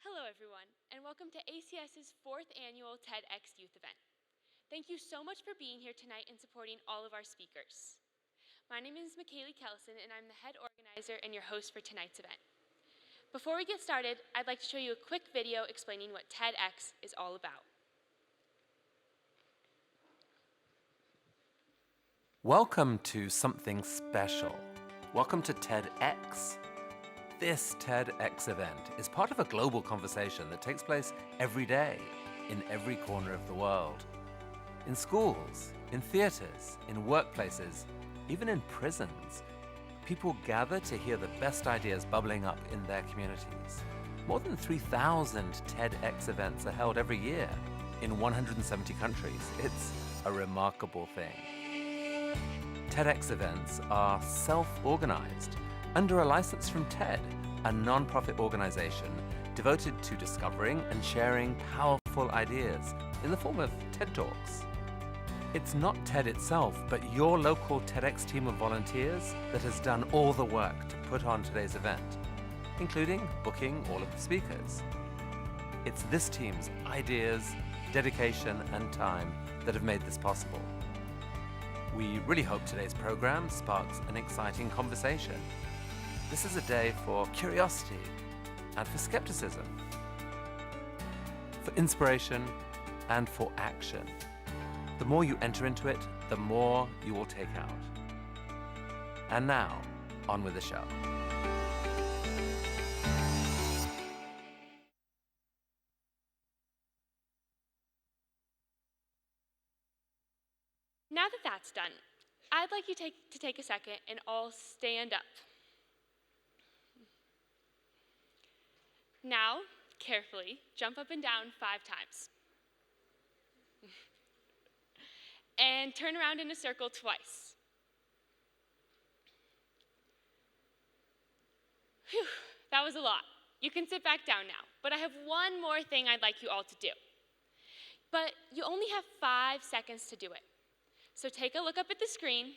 Hello everyone, and welcome to ACS's 4th annual TEDx Youth event. Thank you so much for being here tonight and supporting all of our speakers. My name is McKaylee Kellison, and I'm the head organizer and your host for tonight's event. Before we get started, I'd like to show you a quick video explaining what TEDx is all about. Welcome to something special. Welcome to TEDx. This TEDx event is part of a global conversation that takes place every day in every corner of the world. In schools, in theaters, in workplaces, even in prisons, people gather to hear the best ideas bubbling up in their communities. More than 3,000 TEDx events are held every year in 170 countries. It's a remarkable thing. TEDx events are self-organized under a license from TED, a non-profit organization devoted to discovering and sharing powerful ideas in the form of TED Talks. It's not TED itself, but your local TEDx team of volunteers that has done all the work to put on today's event, including booking all of the speakers. It's this team's ideas, dedication, and time that have made this possible. We really hope today's program sparks an exciting conversation. This is a day for curiosity and for skepticism, for inspiration and for action. The more you enter into it, the more you will take out. And now, on with the show. Now that that's done, I'd like you to take a second and all stand up. Now, carefully, jump up and down 5 times. And turn around in a circle twice. Phew, that was a lot. You can sit back down now, but I have one more thing I'd like you all to do. But you only have 5 seconds to do it. So take a look up at the screen.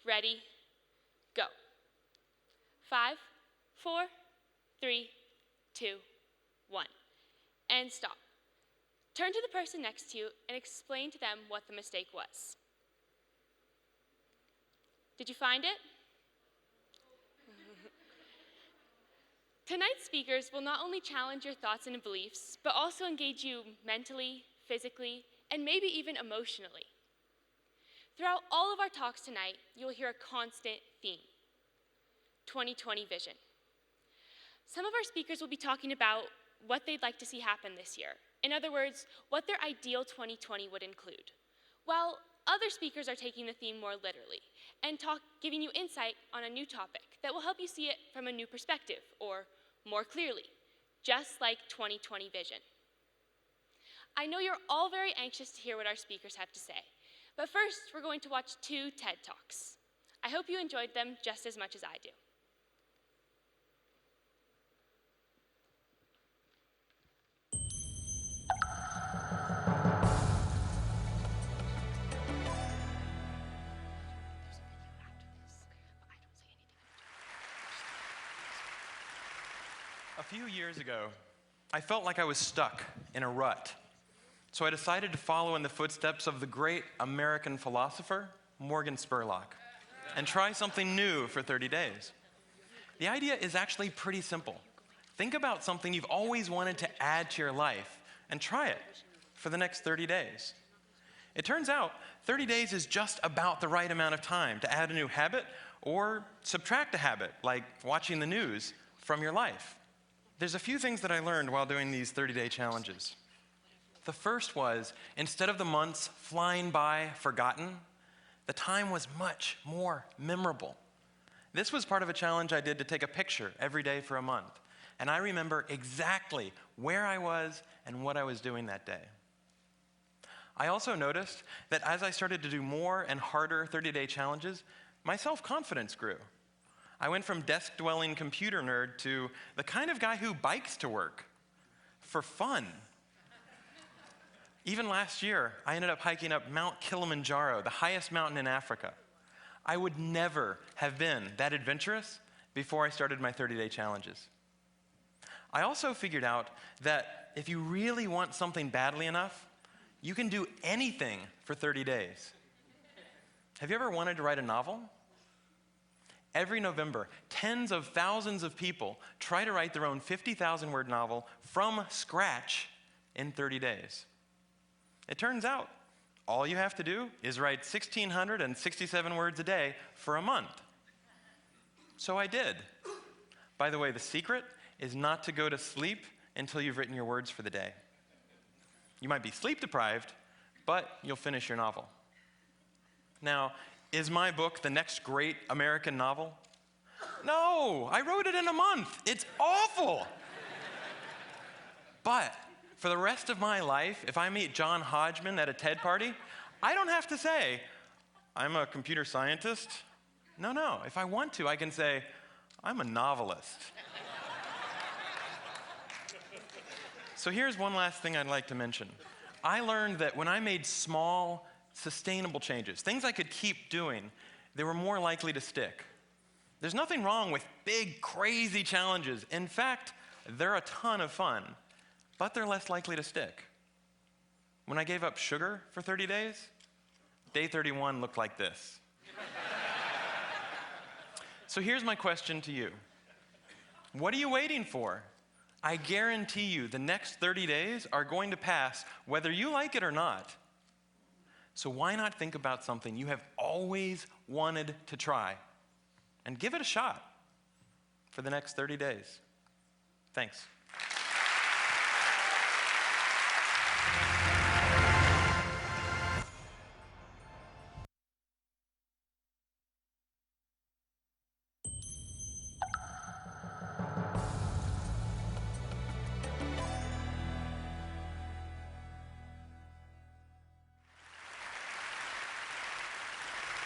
Ready, go. 5, 4, 3, 2, 1. And stop. Turn to the person next to you and explain to them what the mistake was. Did you find it? Tonight's speakers will not only challenge your thoughts and beliefs, but also engage you mentally, physically, and maybe even emotionally. Throughout all of our talks tonight, you will hear a constant theme: 2020 vision. Some of our speakers will be talking about what they'd like to see happen this year. In other words, what their ideal 2020 would include. While other speakers are taking the theme more literally and giving you insight on a new topic that will help you see it from a new perspective, or more clearly, just like 2020 vision. I know you're all very anxious to hear what our speakers have to say, but first we're going to watch 2 TED Talks. I hope you enjoyed them just as much as I do. A few years ago, I felt like I was stuck in a rut. So I decided to follow in the footsteps of the great American philosopher, Morgan Spurlock, and try something new for 30 days. The idea is actually pretty simple. Think about something you've always wanted to add to your life and try it for the next 30 days. It turns out 30 days is just about the right amount of time to add a new habit or subtract a habit, like watching the news, from your life. There's a few things that I learned while doing these 30-day challenges. The first was, instead of the months flying by forgotten, the time was much more memorable. This was part of a challenge I did to take a picture every day for a month, and I remember exactly where I was and what I was doing that day. I also noticed that as I started to do more and harder 30-day challenges, my self-confidence grew. I went from desk-dwelling computer nerd to the kind of guy who bikes to work for fun. Even last year, I ended up hiking up Mount Kilimanjaro, the highest mountain in Africa. I would never have been that adventurous before I started my 30-day challenges. I also figured out that if you really want something badly enough, you can do anything for 30 days. Have you ever wanted to write a novel? Every November, tens of thousands of people try to write their own 50,000-word novel from scratch in 30 days. It turns out, all you have to do is write 1,667 words a day for a month. So I did. By the way, the secret is not to go to sleep until you've written your words for the day. You might be sleep deprived, but you'll finish your novel. Now, is my book the next great American novel? No, I wrote it in a month. It's awful. But for the rest of my life, if I meet John Hodgman at a TED party, I don't have to say, I'm a computer scientist. No. If I want to, I can say, I'm a novelist. So here's one last thing I'd like to mention. I learned that when I made small, sustainable changes, things I could keep doing, they were more likely to stick. There's nothing wrong with big, crazy challenges. In fact, they're a ton of fun, but they're less likely to stick. When I gave up sugar for 30 days, day 31 looked like this. So here's my question to you. What are you waiting for? I guarantee you the next 30 days are going to pass whether you like it or not. So why not think about something you have always wanted to try and give it a shot for the next 30 days? Thanks.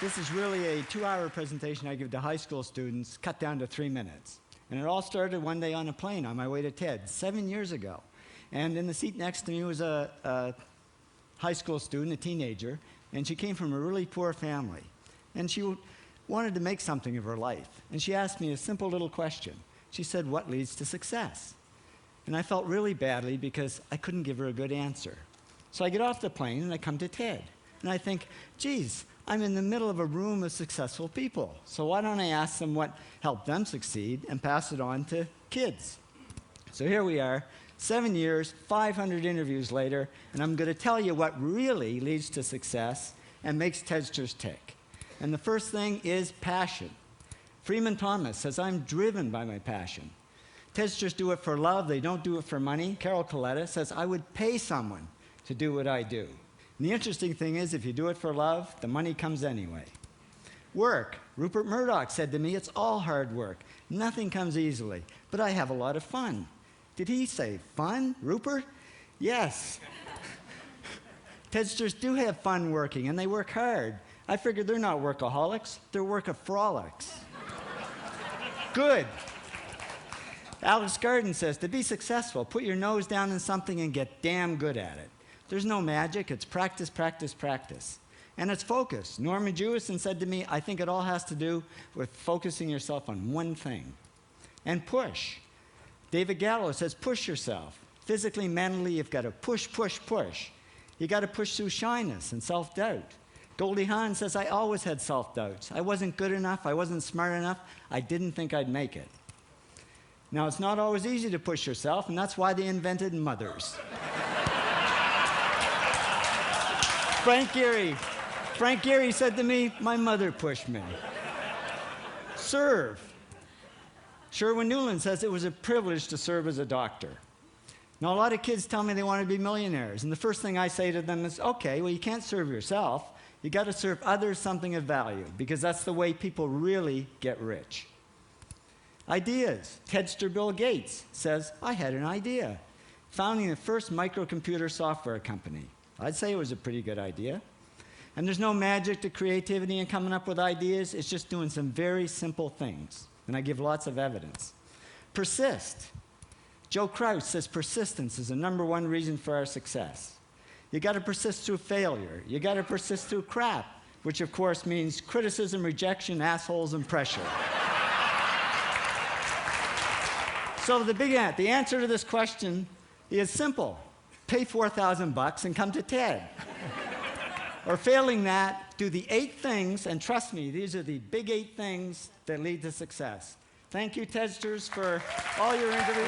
This is really a 2-hour presentation I give to high school students, cut down to 3 minutes. And it all started one day on a plane on my way to TED, 7 years ago. And in the seat next to me was a high school student, a teenager, and she came from a really poor family. And she wanted to make something of her life. And she asked me a simple little question. She said, "What leads to success?" And I felt really badly because I couldn't give her a good answer. So I get off the plane and I come to TED. And I think, geez, I'm in the middle of a room of successful people. So why don't I ask them what helped them succeed and pass it on to kids? So here we are, 7 years, 500 interviews later, and I'm going to tell you what really leads to success and makes TEDsters tick. And the first thing is passion. Freeman Thomas says, "I'm driven by my passion." TEDsters do it for love, they don't do it for money. Carol Coletta says, "I would pay someone to do what I do." And the interesting thing is, if you do it for love, the money comes anyway. Work. Rupert Murdoch said to me, "It's all hard work. Nothing comes easily, but I have a lot of fun." Did he say fun, Rupert? Yes. TEDsters do have fun working, and they work hard. I figured they're not workaholics, they're workaholics. Good. Alex Garden says, to be successful, put your nose down in something and get damn good at it. There's no magic, it's practice, practice, practice. And it's focus. Norman Jewison said to me, I think it all has to do with focusing yourself on one thing. And push. David Gallo says, push yourself. Physically, mentally, you've got to push, push, push. You got to push through shyness and self-doubt. Goldie Hawn says, I always had self-doubts. I wasn't good enough, I wasn't smart enough, I didn't think I'd make it. Now, it's not always easy to push yourself, and that's why they invented mothers. Frank Gehry said to me, my mother pushed me. Serve. Sherwin Nuland says it was a privilege to serve as a doctor. Now, a lot of kids tell me they want to be millionaires, and the first thing I say to them is, okay, well, you can't serve yourself. You got to serve others something of value, because that's the way people really get rich. Ideas. TEDster Bill Gates says, I had an idea. Founding the first microcomputer software company. I'd say it was a pretty good idea. And there's no magic to creativity and coming up with ideas. It's just doing some very simple things. And I give lots of evidence. Persist. Joe Kraus says persistence is the #1 reason for our success. You got to persist through failure. You got to persist through crap, which of course means criticism, rejection, assholes, and pressure. So the answer to this question is simple. Pay $4,000 and come to TED. Or failing that, do the 8 things, and trust me, these are the big 8 things that lead to success. Thank you, TEDsters, for all your interviews.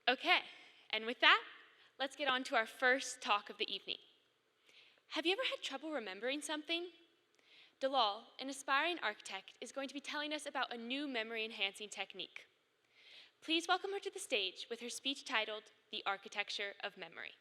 Okay, and with that, let's get on to our first talk of the evening. Have you ever had trouble remembering something? Dalal, an aspiring architect, is going to be telling us about a new memory-enhancing technique. Please welcome her to the stage with her speech titled, The Architecture of Memory.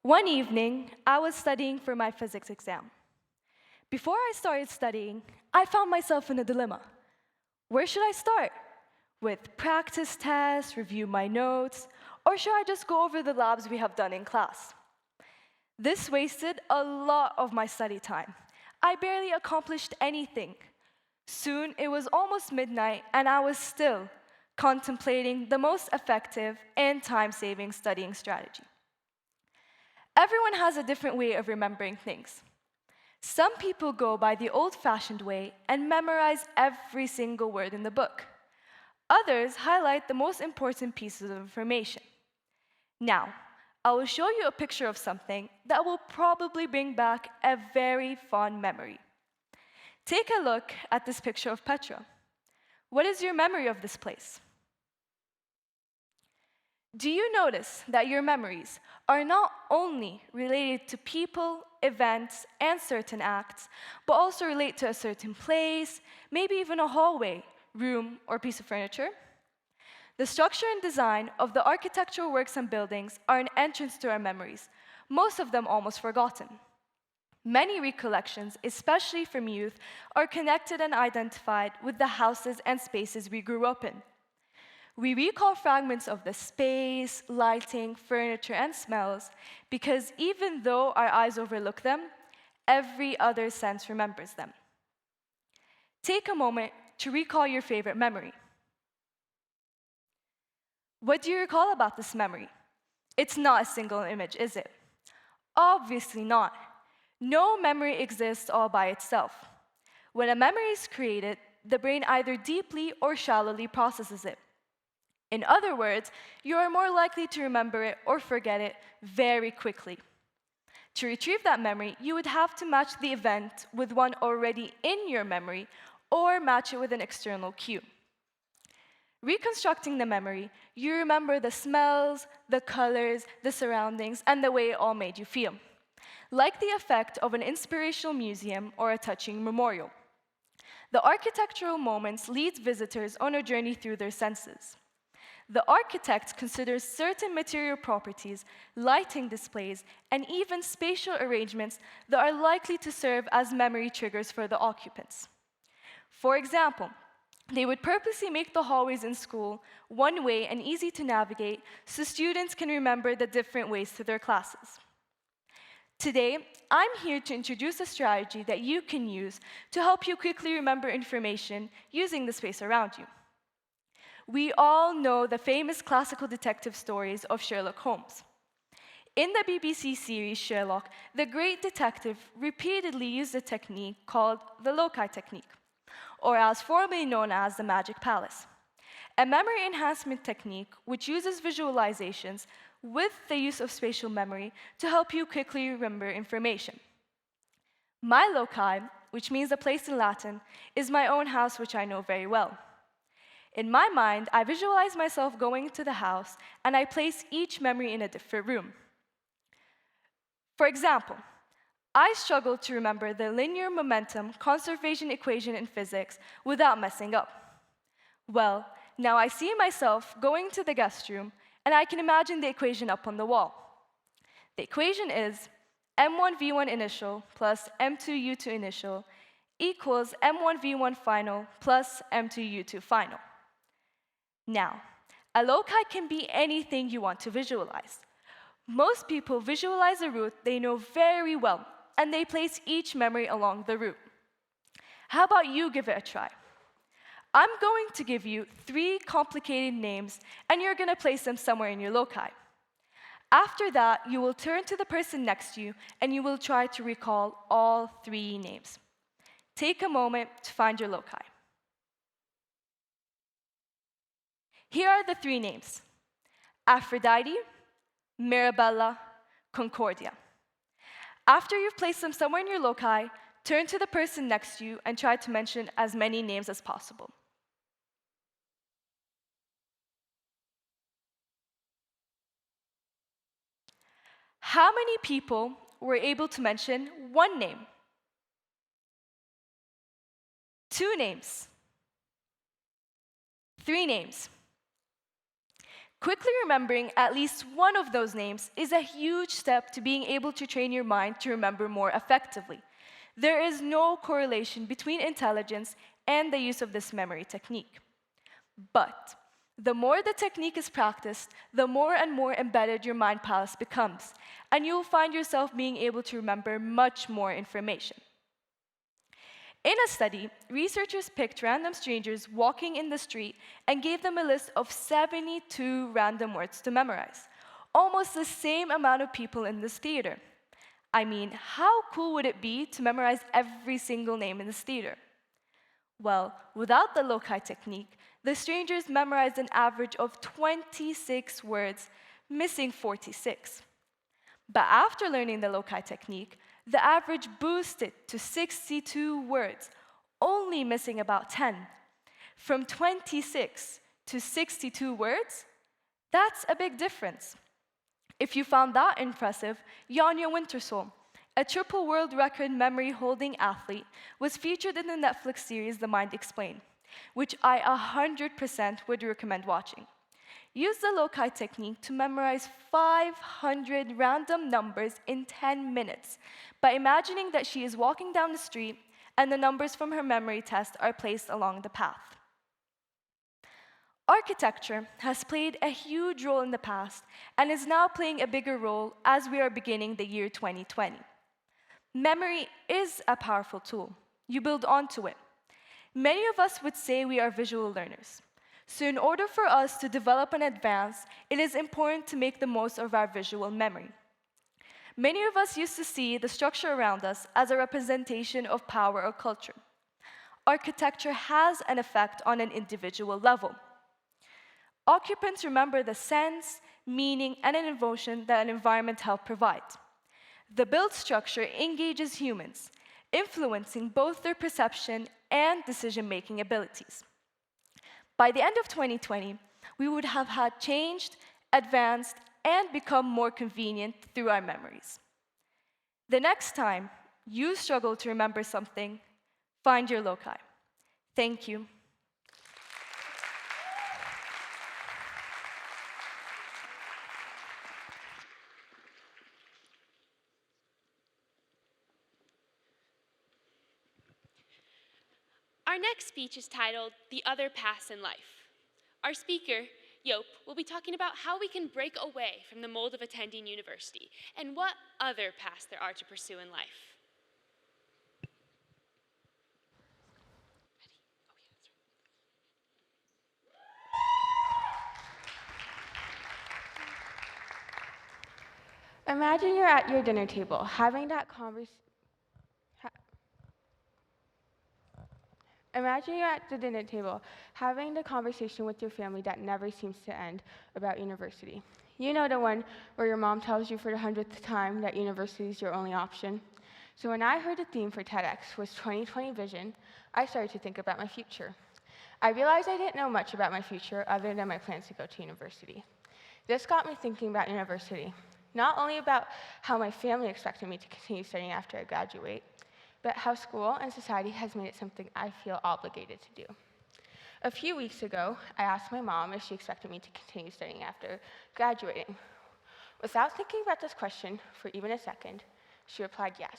One evening, I was studying for my physics exam. Before I started studying, I found myself in a dilemma. Where should I start? With practice tests, review my notes, or should I just go over the labs we have done in class? This wasted a lot of my study time. I barely accomplished anything. Soon, it was almost midnight, and I was still contemplating the most effective and time-saving studying strategy. Everyone has a different way of remembering things. Some people go by the old-fashioned way and memorize every single word in the book. Others highlight the most important pieces of information. Now, I will show you a picture of something that will probably bring back a very fond memory. Take a look at this picture of Petra. What is your memory of this place? Do you notice that your memories are not only related to people, events, and certain acts, but also relate to a certain place, maybe even a hallway, room, or piece of furniture? The structure and design of the architectural works and buildings are an entrance to our memories, most of them almost forgotten. Many recollections, especially from youth, are connected and identified with the houses and spaces we grew up in. We recall fragments of the space, lighting, furniture, and smells because even though our eyes overlook them, every other sense remembers them. Take a moment to recall your favorite memory. What do you recall about this memory? It's not a single image, is it? Obviously not. No memory exists all by itself. When a memory is created, the brain either deeply or shallowly processes it. In other words, you are more likely to remember it or forget it very quickly. To retrieve that memory, you would have to match the event with one already in your memory or match it with an external cue. Reconstructing the memory, you remember the smells, the colors, the surroundings, and the way it all made you feel, like the effect of an inspirational museum or a touching memorial. The architectural moments lead visitors on a journey through their senses. The architect considers certain material properties, lighting displays, and even spatial arrangements that are likely to serve as memory triggers for the occupants. For example, they would purposely make the hallways in school one-way and easy to navigate so students can remember the different ways to their classes. Today, I'm here to introduce a strategy that you can use to help you quickly remember information using the space around you. We all know the famous classical detective stories of Sherlock Holmes. In the BBC series Sherlock, the great detective repeatedly used a technique called the loci technique, or as formerly known as the magic palace, a memory enhancement technique which uses visualizations with the use of spatial memory to help you quickly remember information. My loci, which means a place in Latin, is my own house, which I know very well. In my mind, I visualize myself going to the house, and I place each memory in a different room. For example, I struggle to remember the linear momentum conservation equation in physics without messing up. Well, now I see myself going to the guest room, and I can imagine the equation up on the wall. The equation is m1v1 initial plus m2u2 initial equals m1v1 final plus m2u2 final. Now, a loci can be anything you want to visualize. Most people visualize a route they know very well, and they place each memory along the route. How about you give it a try? I'm going to give you 3 complicated names, and you're going to place them somewhere in your loci. After that, you will turn to the person next to you, and you will try to recall all 3 names. Take a moment to find your loci. Here are the 3 names: Aphrodite, Mirabella, Concordia. After you've placed them somewhere in your loci, turn to the person next to you and try to mention as many names as possible. How many people were able to mention 1 name? 2 names? 3 names? Quickly remembering at least one of those names is a huge step to being able to train your mind to remember more effectively. There is no correlation between intelligence and the use of this memory technique. But the more the technique is practiced, the more and more embedded your mind palace becomes, and you'll find yourself being able to remember much more information. In a study, researchers picked random strangers walking in the street and gave them a list of 72 random words to memorize, almost the same amount of people in this theater. I mean, how cool would it be to memorize every single name in this theater? Well, without the loci technique, the strangers memorized an average of 26 words, missing 46. But after learning the loci technique, the average boosted to 62 words, only missing about 10. From 26 to 62 words, that's a big difference. If you found that impressive, Janja Wintersoul, a triple world record memory-holding athlete, was featured in the Netflix series The Mind Explained, which I 100% would recommend watching. Use the loci technique to memorize 500 random numbers in 10 minutes by imagining that she is walking down the street and the numbers from her memory test are placed along the path. Architecture has played a huge role in the past and is now playing a bigger role as we are beginning the year 2020. Memory is a powerful tool. You build onto it. Many of us would say we are visual learners. So in order for us to develop and advance, it is important to make the most of our visual memory. Many of us used to see the structure around us as a representation of power or culture. Architecture has an effect on an individual level. Occupants remember the sense, meaning, and an emotion that an environment helped provide. The built structure engages humans, influencing both their perception and decision-making abilities. By the end of 2020, we would have had changed, advanced, and become more convenient through our memories. The next time you struggle to remember something, find your loci. Thank you. Our next speech is titled, The Other Paths in Life. Our speaker, Joop, will be talking about how we can break away from the mold of attending university and what other paths there are to pursue in life. Imagine you're at your dinner table having that conversation. Imagine you're at the dinner table having the conversation with your family that never seems to end about university. You know, the one where your mom tells you for the 100th time that university is your only option. So when I heard the theme for TEDx was 2020 vision, I started to think about my future. I realized I didn't know much about my future other than my plans to go to university. This got me thinking about university, not only about how my family expected me to continue studying after I graduate, but how school and society has made it something I feel obligated to do. A few weeks ago, I asked my mom if she expected me to continue studying after graduating. Without thinking about this question for even a second, she replied yes.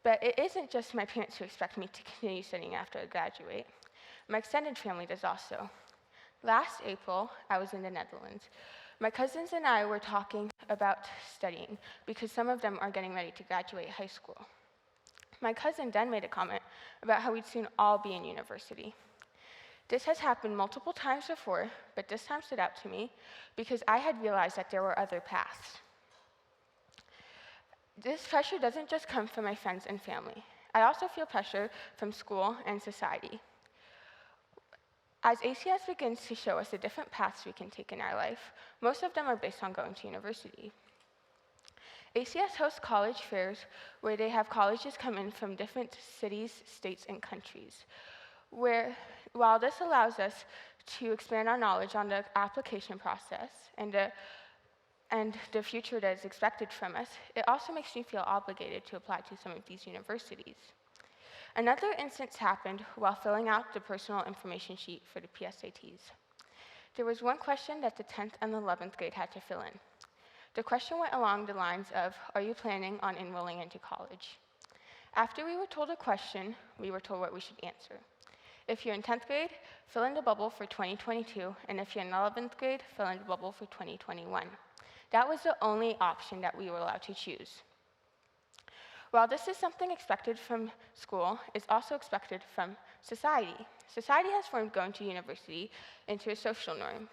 But it isn't just my parents who expect me to continue studying after I graduate. My extended family does also. Last April, I was in the Netherlands. My cousins and I were talking about studying because some of them are getting ready to graduate high school. My cousin then made a comment about how we'd soon all be in university. This has happened multiple times before, but this time stood out to me because I had realized that there were other paths. This pressure doesn't just come from my friends and family. I also feel pressure from school and society. As ACS begins to show us the different paths we can take in our life, most of them are based on going to university. ACS hosts college fairs where they have colleges come in from different cities, states, and countries. While this allows us to expand our knowledge on the application process and the future that is expected from us, it also makes me feel obligated to apply to some of these universities. Another instance happened while filling out the personal information sheet for the PSATs. There was one question that the 10th and 11th grade had to fill in. The question went along the lines of, are you planning on enrolling into college? After we were told a question, we were told what we should answer. If you're in 10th grade, fill in the bubble for 2022, and if you're in 11th grade, fill in the bubble for 2021. That was the only option that we were allowed to choose. While this is something expected from school, it's also expected from society. Society has formed going to university into a social norm.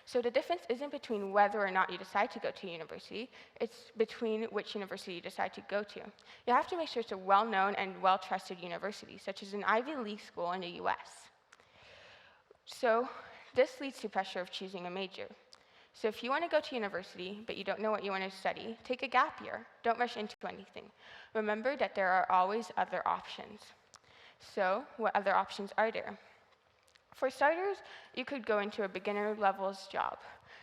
So the difference isn't between whether or not you decide to go to university, it's between which university you decide to go to. You have to make sure it's a well-known and well-trusted university, such as an Ivy League school in the US. So this leads to pressure of choosing a major. So if you want to go to university, but you don't know what you want to study, take a gap year. Don't rush into anything. Remember that there are always other options. So what other options are there? For starters, you could go into a beginner levels job,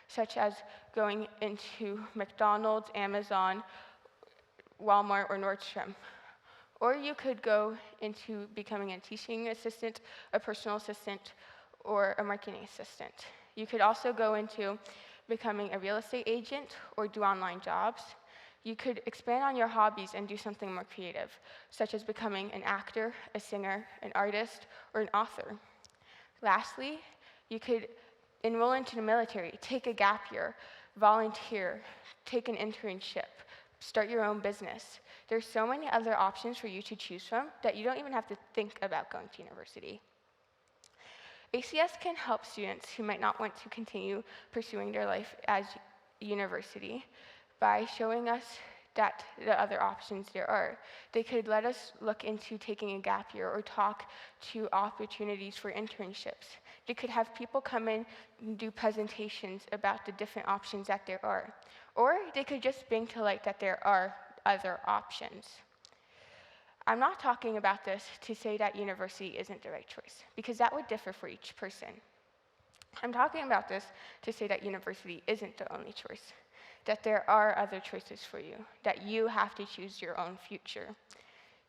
such as going into McDonald's, Amazon, Walmart, or Nordstrom. Or you could go into becoming a teaching assistant, a personal assistant, or a marketing assistant. You could also go into becoming a real estate agent or do online jobs. You could expand on your hobbies and do something more creative, such as becoming an actor, a singer, an artist, or an author. Lastly, you could enroll into the military, take a gap year, volunteer, take an internship, start your own business. There's so many other options for you to choose from that you don't even have to think about going to university. ACS can help students who might not want to continue pursuing their life as university by showing us that the other options there are. They could let us look into taking a gap year or talk to opportunities for internships. They could have people come in and do presentations about the different options that there are. Or they could just bring to light that there are other options. I'm not talking about this to say that university isn't the right choice, because that would differ for each person. I'm talking about this to say that university isn't the only choice, that there are other choices for you, that you have to choose your own future.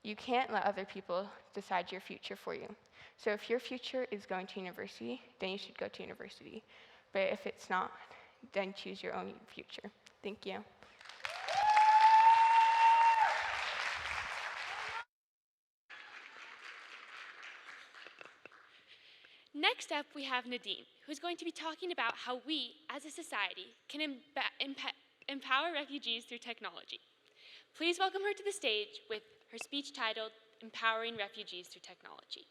You can't let other people decide your future for you. So if your future is going to university, then you should go to university. But if it's not, then choose your own future. Thank you. Next up, we have Nadine, who's going to be talking about how we, as a society, can empower refugees through technology. Please welcome her to the stage with her speech titled, Empowering Refugees Through Technology.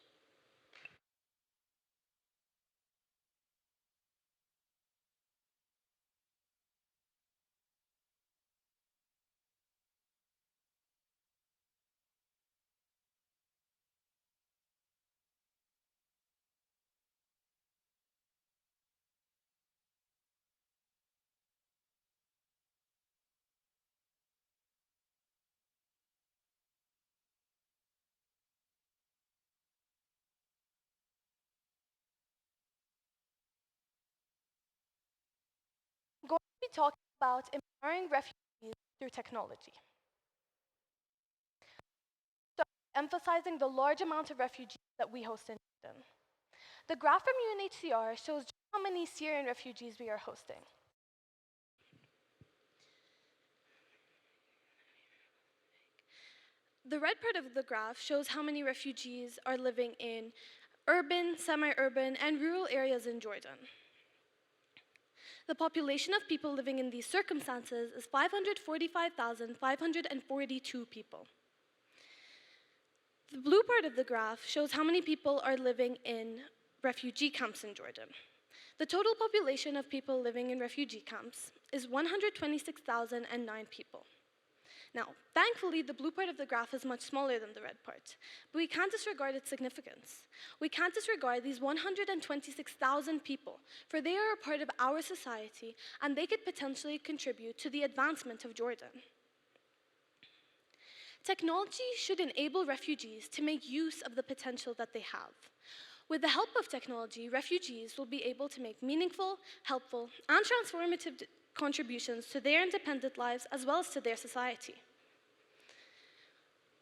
I'm going to be talking about empowering refugees through technology. So, emphasizing the large amount of refugees that we host in London. The graph from UNHCR shows just how many Syrian refugees we are hosting. The red part of the graph shows how many refugees are living in urban, semi-urban, and rural areas in Jordan. The population of people living in these circumstances is 545,542 people. The blue part of the graph shows how many people are living in refugee camps in Jordan. The total population of people living in refugee camps is 126,009 people. Now, thankfully, the blue part of the graph is much smaller than the red part, but we can't disregard its significance. We can't disregard these 126,000 people, for they are a part of our society, and they could potentially contribute to the advancement of Jordan. Technology should enable refugees to make use of the potential that they have. With the help of technology, refugees will be able to make meaningful, helpful, and transformative contributions to their independent lives as well as to their society.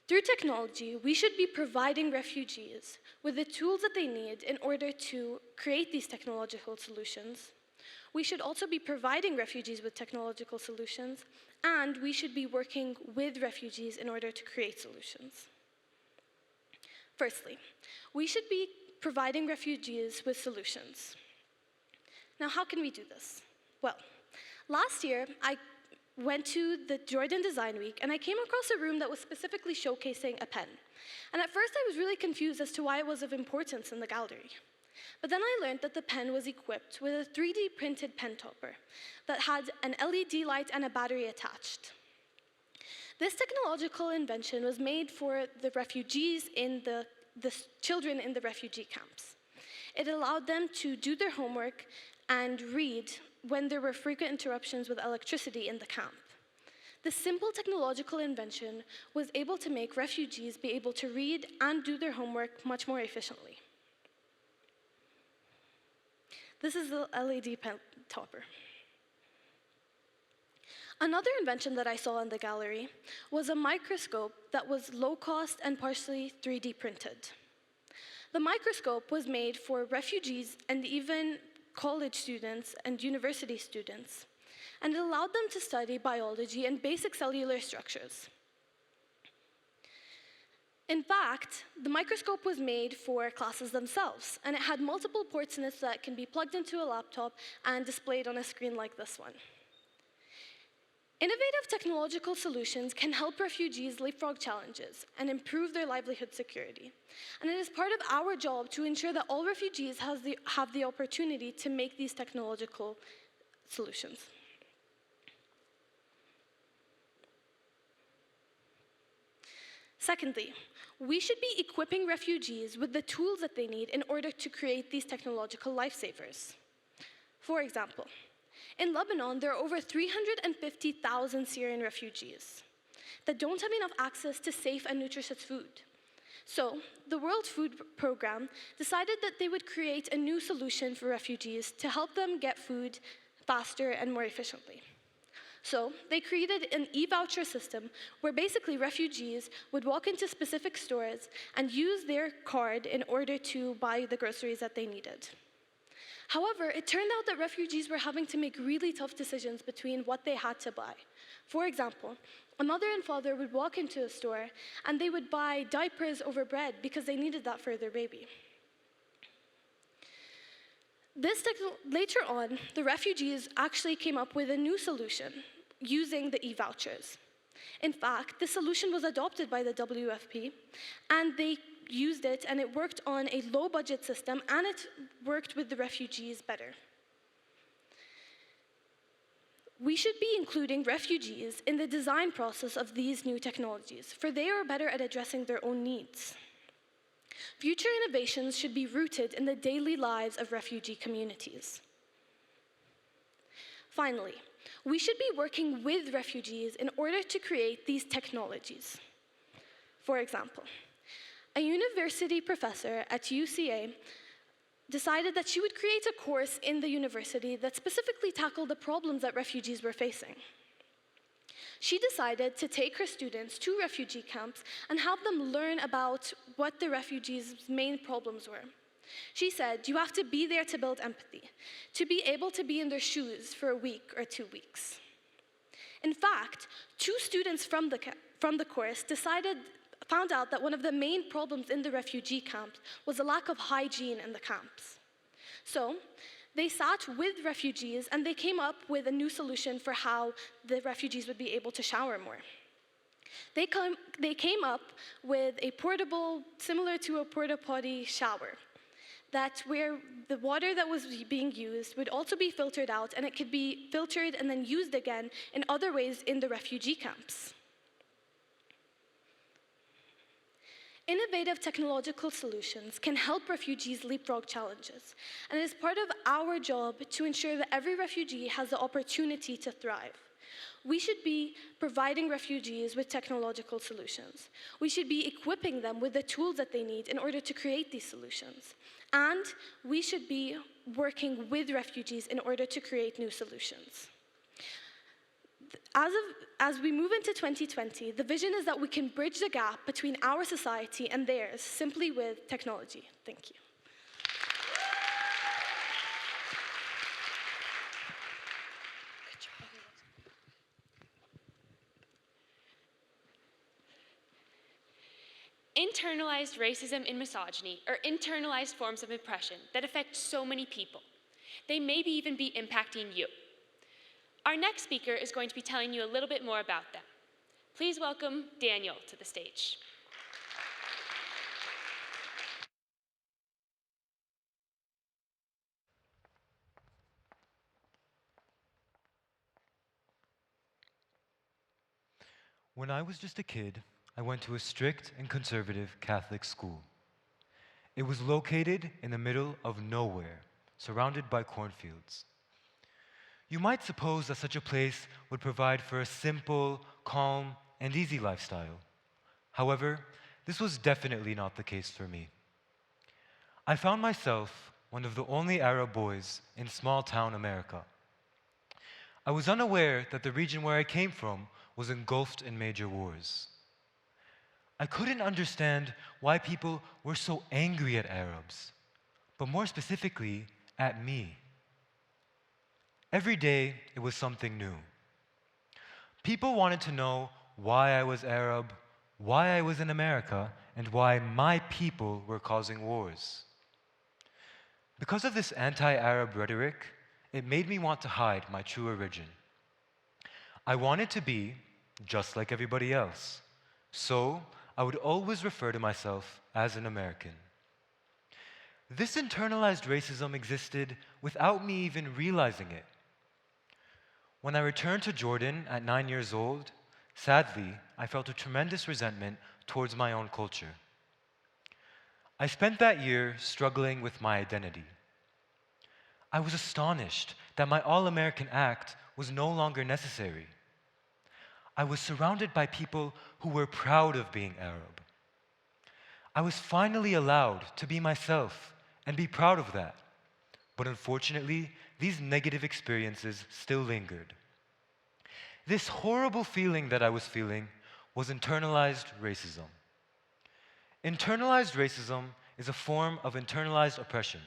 Through technology, we should be providing refugees with the tools that they need in order to create these technological solutions. We should also be providing refugees with technological solutions, and we should be working with refugees in order to create solutions. Firstly, we should be providing refugees with solutions. Now, how can we do this? Well, last year, I went to the Jordan Design Week, and I came across a room that was specifically showcasing a pen. And at first, I was really confused as to why it was of importance in the gallery. But then I learned that the pen was equipped with a 3D printed pen topper that had an LED light and a battery attached. This technological invention was made for the refugees in the children in the refugee camps. It allowed them to do their homework and read when there were frequent interruptions with electricity in the camp. This simple technological invention was able to make refugees be able to read and do their homework much more efficiently. This is the LED pen topper. Another invention that I saw in the gallery was a microscope that was low cost and partially 3D printed. The microscope was made for refugees and even college students and university students, and it allowed them to study biology and basic cellular structures. In fact, the microscope was made for classes themselves, and it had multiple ports in it that can be plugged into a laptop and displayed on a screen like this one. Innovative technological solutions can help refugees leapfrog challenges and improve their livelihood security. And it is part of our job to ensure that all refugees have the opportunity to make these technological solutions. Secondly, we should be equipping refugees with the tools that they need in order to create these technological lifesavers. For example, in Lebanon, there are over 350,000 Syrian refugees that don't have enough access to safe and nutritious food. So, the World Food Programme decided that they would create a new solution for refugees to help them get food faster and more efficiently. So, they created an e-voucher system where basically refugees would walk into specific stores and use their card in order to buy the groceries that they needed. However, it turned out that refugees were having to make really tough decisions between what they had to buy. For example, a mother and father would walk into a store and they would buy diapers over bread because they needed that for their baby. Later on, the refugees actually came up with a new solution using the e-vouchers. In fact, this solution was adopted by the WFP, and they used it, and it worked on a low-budget system, and it worked with the refugees better. We should be including refugees in the design process of these new technologies, for they are better at addressing their own needs. Future innovations should be rooted in the daily lives of refugee communities. Finally, we should be working with refugees in order to create these technologies. For example, a university professor at UCA decided that she would create a course in the university that specifically tackled the problems that refugees were facing. She decided to take her students to refugee camps and have them learn about what the refugees' main problems were. She said, you have to be there to build empathy, to be able to be in their shoes for a week or 2 weeks. In fact, 2 students from the course found out that one of the main problems in the refugee camps was a lack of hygiene in the camps. So, they sat with refugees and they came up with a new solution for how the refugees would be able to shower more. They came up with a portable, similar to a porta potty shower, that where the water that was being used would also be filtered out, and it could be filtered and then used again in other ways in the refugee camps. Innovative technological solutions can help refugees leapfrog challenges, and it is part of our job to ensure that every refugee has the opportunity to thrive. We should be providing refugees with technological solutions. We should be equipping them with the tools that they need in order to create these solutions. And we should be working with refugees in order to create new solutions. As we move into 2020, the vision is that we can bridge the gap between our society and theirs simply with technology. Thank you. Internalized racism and misogyny are internalized forms of oppression that affect so many people. They maybe even be impacting you. Our next speaker is going to be telling you a little bit more about them. Please welcome Daniel to the stage. When I was just a kid, I went to a strict and conservative Catholic school. It was located in the middle of nowhere, surrounded by cornfields. You might suppose that such a place would provide for a simple, calm, and easy lifestyle. However, this was definitely not the case for me. I found myself one of the only Arab boys in small-town America. I was unaware that the region where I came from was engulfed in major wars. I couldn't understand why people were so angry at Arabs, but more specifically, at me. Every day, it was something new. People wanted to know why I was Arab, why I was in America, and why my people were causing wars. Because of this anti-Arab rhetoric, it made me want to hide my true origin. I wanted to be just like everybody else, so I would always refer to myself as an American. This internalized racism existed without me even realizing it. When I returned to Jordan at 9 years old, sadly, I felt a tremendous resentment towards my own culture. I spent that year struggling with my identity. I was astonished that my All-American act was no longer necessary. I was surrounded by people who were proud of being Arab. I was finally allowed to be myself and be proud of that. But unfortunately, these negative experiences still lingered. This horrible feeling that I was feeling was internalized racism. Internalized racism is a form of internalized oppression,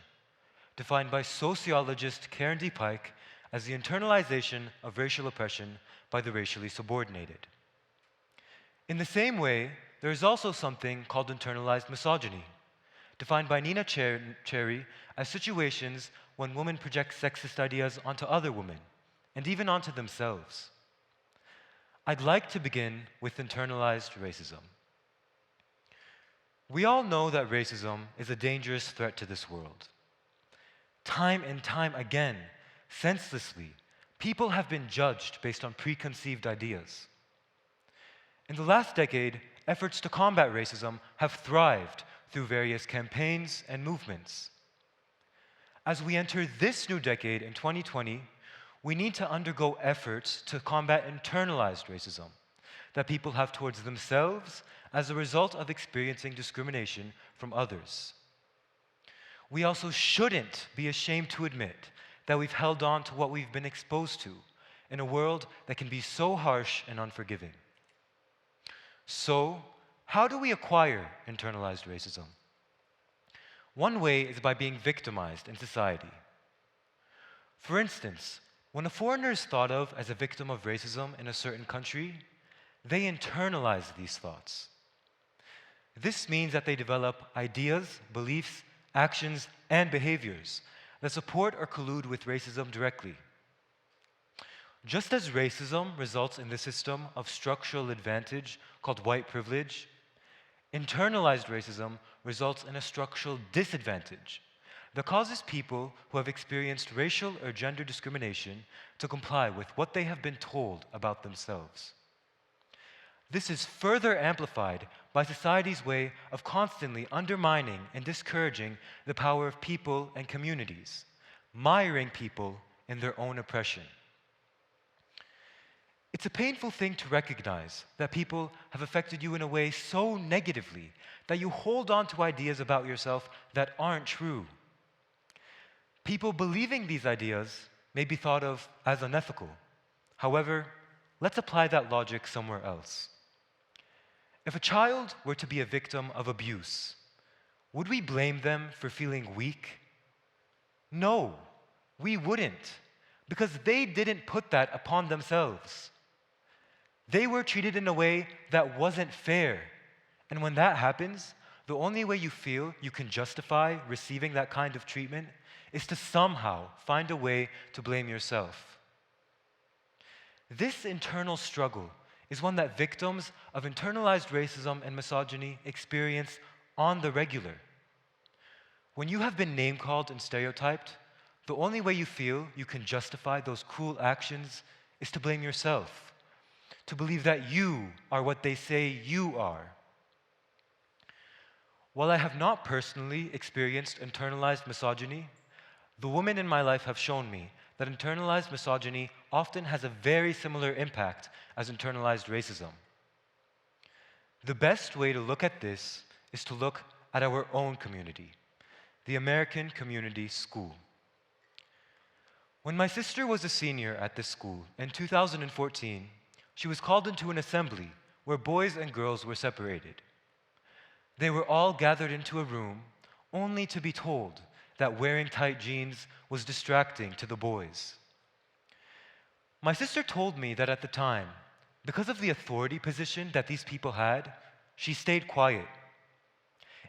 defined by sociologist Karen D. Pike as the internalization of racial oppression by the racially subordinated. In the same way, there is also something called internalized misogyny, defined by Nina Cherry as situations when women project sexist ideas onto other women, and even onto themselves. I'd like to begin with internalized racism. We all know that racism is a dangerous threat to this world. Time and time again, senselessly, people have been judged based on preconceived ideas. In the last decade, efforts to combat racism have thrived through various campaigns and movements. As we enter this new decade in 2020, we need to undergo efforts to combat internalized racism that people have towards themselves as a result of experiencing discrimination from others. We also shouldn't be ashamed to admit that we've held on to what we've been exposed to in a world that can be so harsh and unforgiving. So, how do we acquire internalized racism? One way is by being victimized in society. For instance, when a foreigner is thought of as a victim of racism in a certain country, they internalize these thoughts. This means that they develop ideas, beliefs, actions, and behaviors that support or collude with racism directly. Just as racism results in the system of structural advantage called white privilege, internalized racism results in a structural disadvantage that causes people who have experienced racial or gender discrimination to comply with what they have been told about themselves. This is further amplified by society's way of constantly undermining and discouraging the power of people and communities, miring people in their own oppression. It's a painful thing to recognize that people have affected you in a way so negatively that you hold on to ideas about yourself that aren't true. People believing these ideas may be thought of as unethical. However, let's apply that logic somewhere else. If a child were to be a victim of abuse, would we blame them for feeling weak? No, we wouldn't, because they didn't put that upon themselves. They were treated in a way that wasn't fair. And when that happens, the only way you feel you can justify receiving that kind of treatment is to somehow find a way to blame yourself. This internal struggle is one that victims of internalized racism and misogyny experience on the regular. When you have been name-called and stereotyped, the only way you feel you can justify those cruel actions is to blame yourself, to believe that you are what they say you are. While I have not personally experienced internalized misogyny, the women in my life have shown me that internalized misogyny often has a very similar impact as internalized racism. The best way to look at this is to look at our own community, the American Community School. When my sister was a senior at this school in 2014, she was called into an assembly where boys and girls were separated. They were all gathered into a room only to be told that wearing tight jeans was distracting to the boys. My sister told me that at the time, because of the authority position that these people had, she stayed quiet.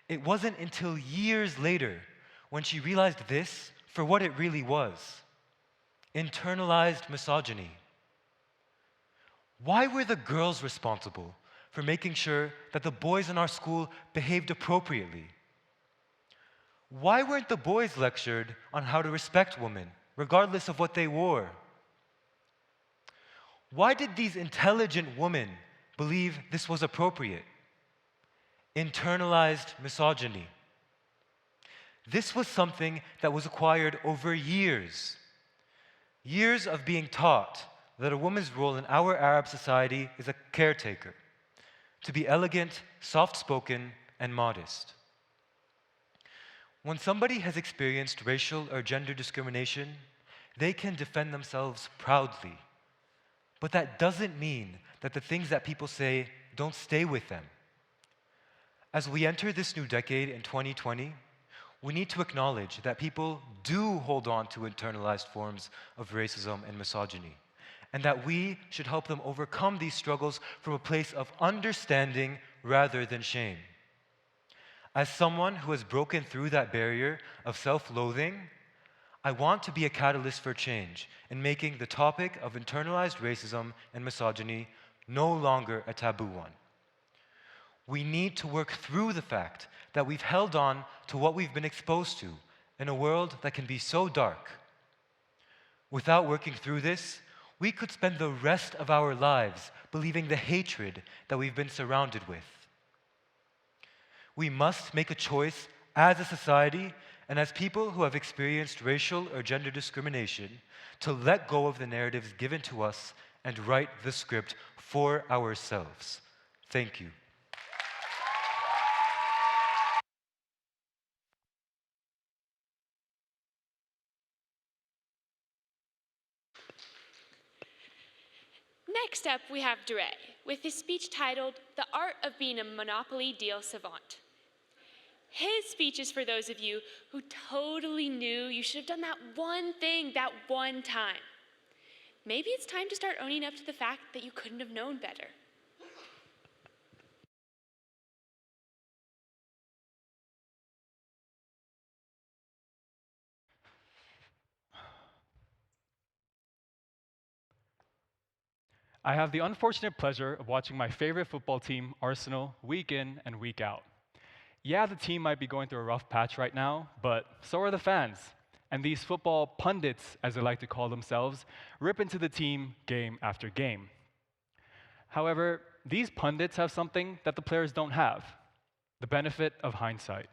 It wasn't until years later when she realized this for what it really was: internalized misogyny. Why were the girls responsible for making sure that the boys in our school behaved appropriately? Why weren't the boys lectured on how to respect women, regardless of what they wore? Why did these intelligent women believe this was appropriate? Internalized misogyny. This was something that was acquired over years. Years of being taught that a woman's role in our Arab society is a caretaker, to be elegant, soft-spoken, and modest. When somebody has experienced racial or gender discrimination, they can defend themselves proudly. But that doesn't mean that the things that people say don't stay with them. As we enter this new decade in 2020, we need to acknowledge that people do hold on to internalized forms of racism and misogyny, and that we should help them overcome these struggles from a place of understanding rather than shame. As someone who has broken through that barrier of self-loathing, I want to be a catalyst for change in making the topic of internalized racism and misogyny no longer a taboo one. We need to work through the fact that we've held on to what we've been exposed to in a world that can be so dark. Without working through this, we could spend the rest of our lives believing the hatred that we've been surrounded with. We must make a choice as a society and as people who have experienced racial or gender discrimination to let go of the narratives given to us and write the script for ourselves. Thank you. Next up, we have Dre, with his speech titled, "The Art of Being a Monopoly Deal Savant." His speech is for those of you who totally knew you should have done that one thing that one time. Maybe it's time to start owning up to the fact that you couldn't have known better. I have the unfortunate pleasure of watching my favorite football team, Arsenal, week in and week out. Yeah, the team might be going through a rough patch right now, but so are the fans. And these football pundits, as they like to call themselves, rip into the team game after game. However, these pundits have something that the players don't have: the benefit of hindsight.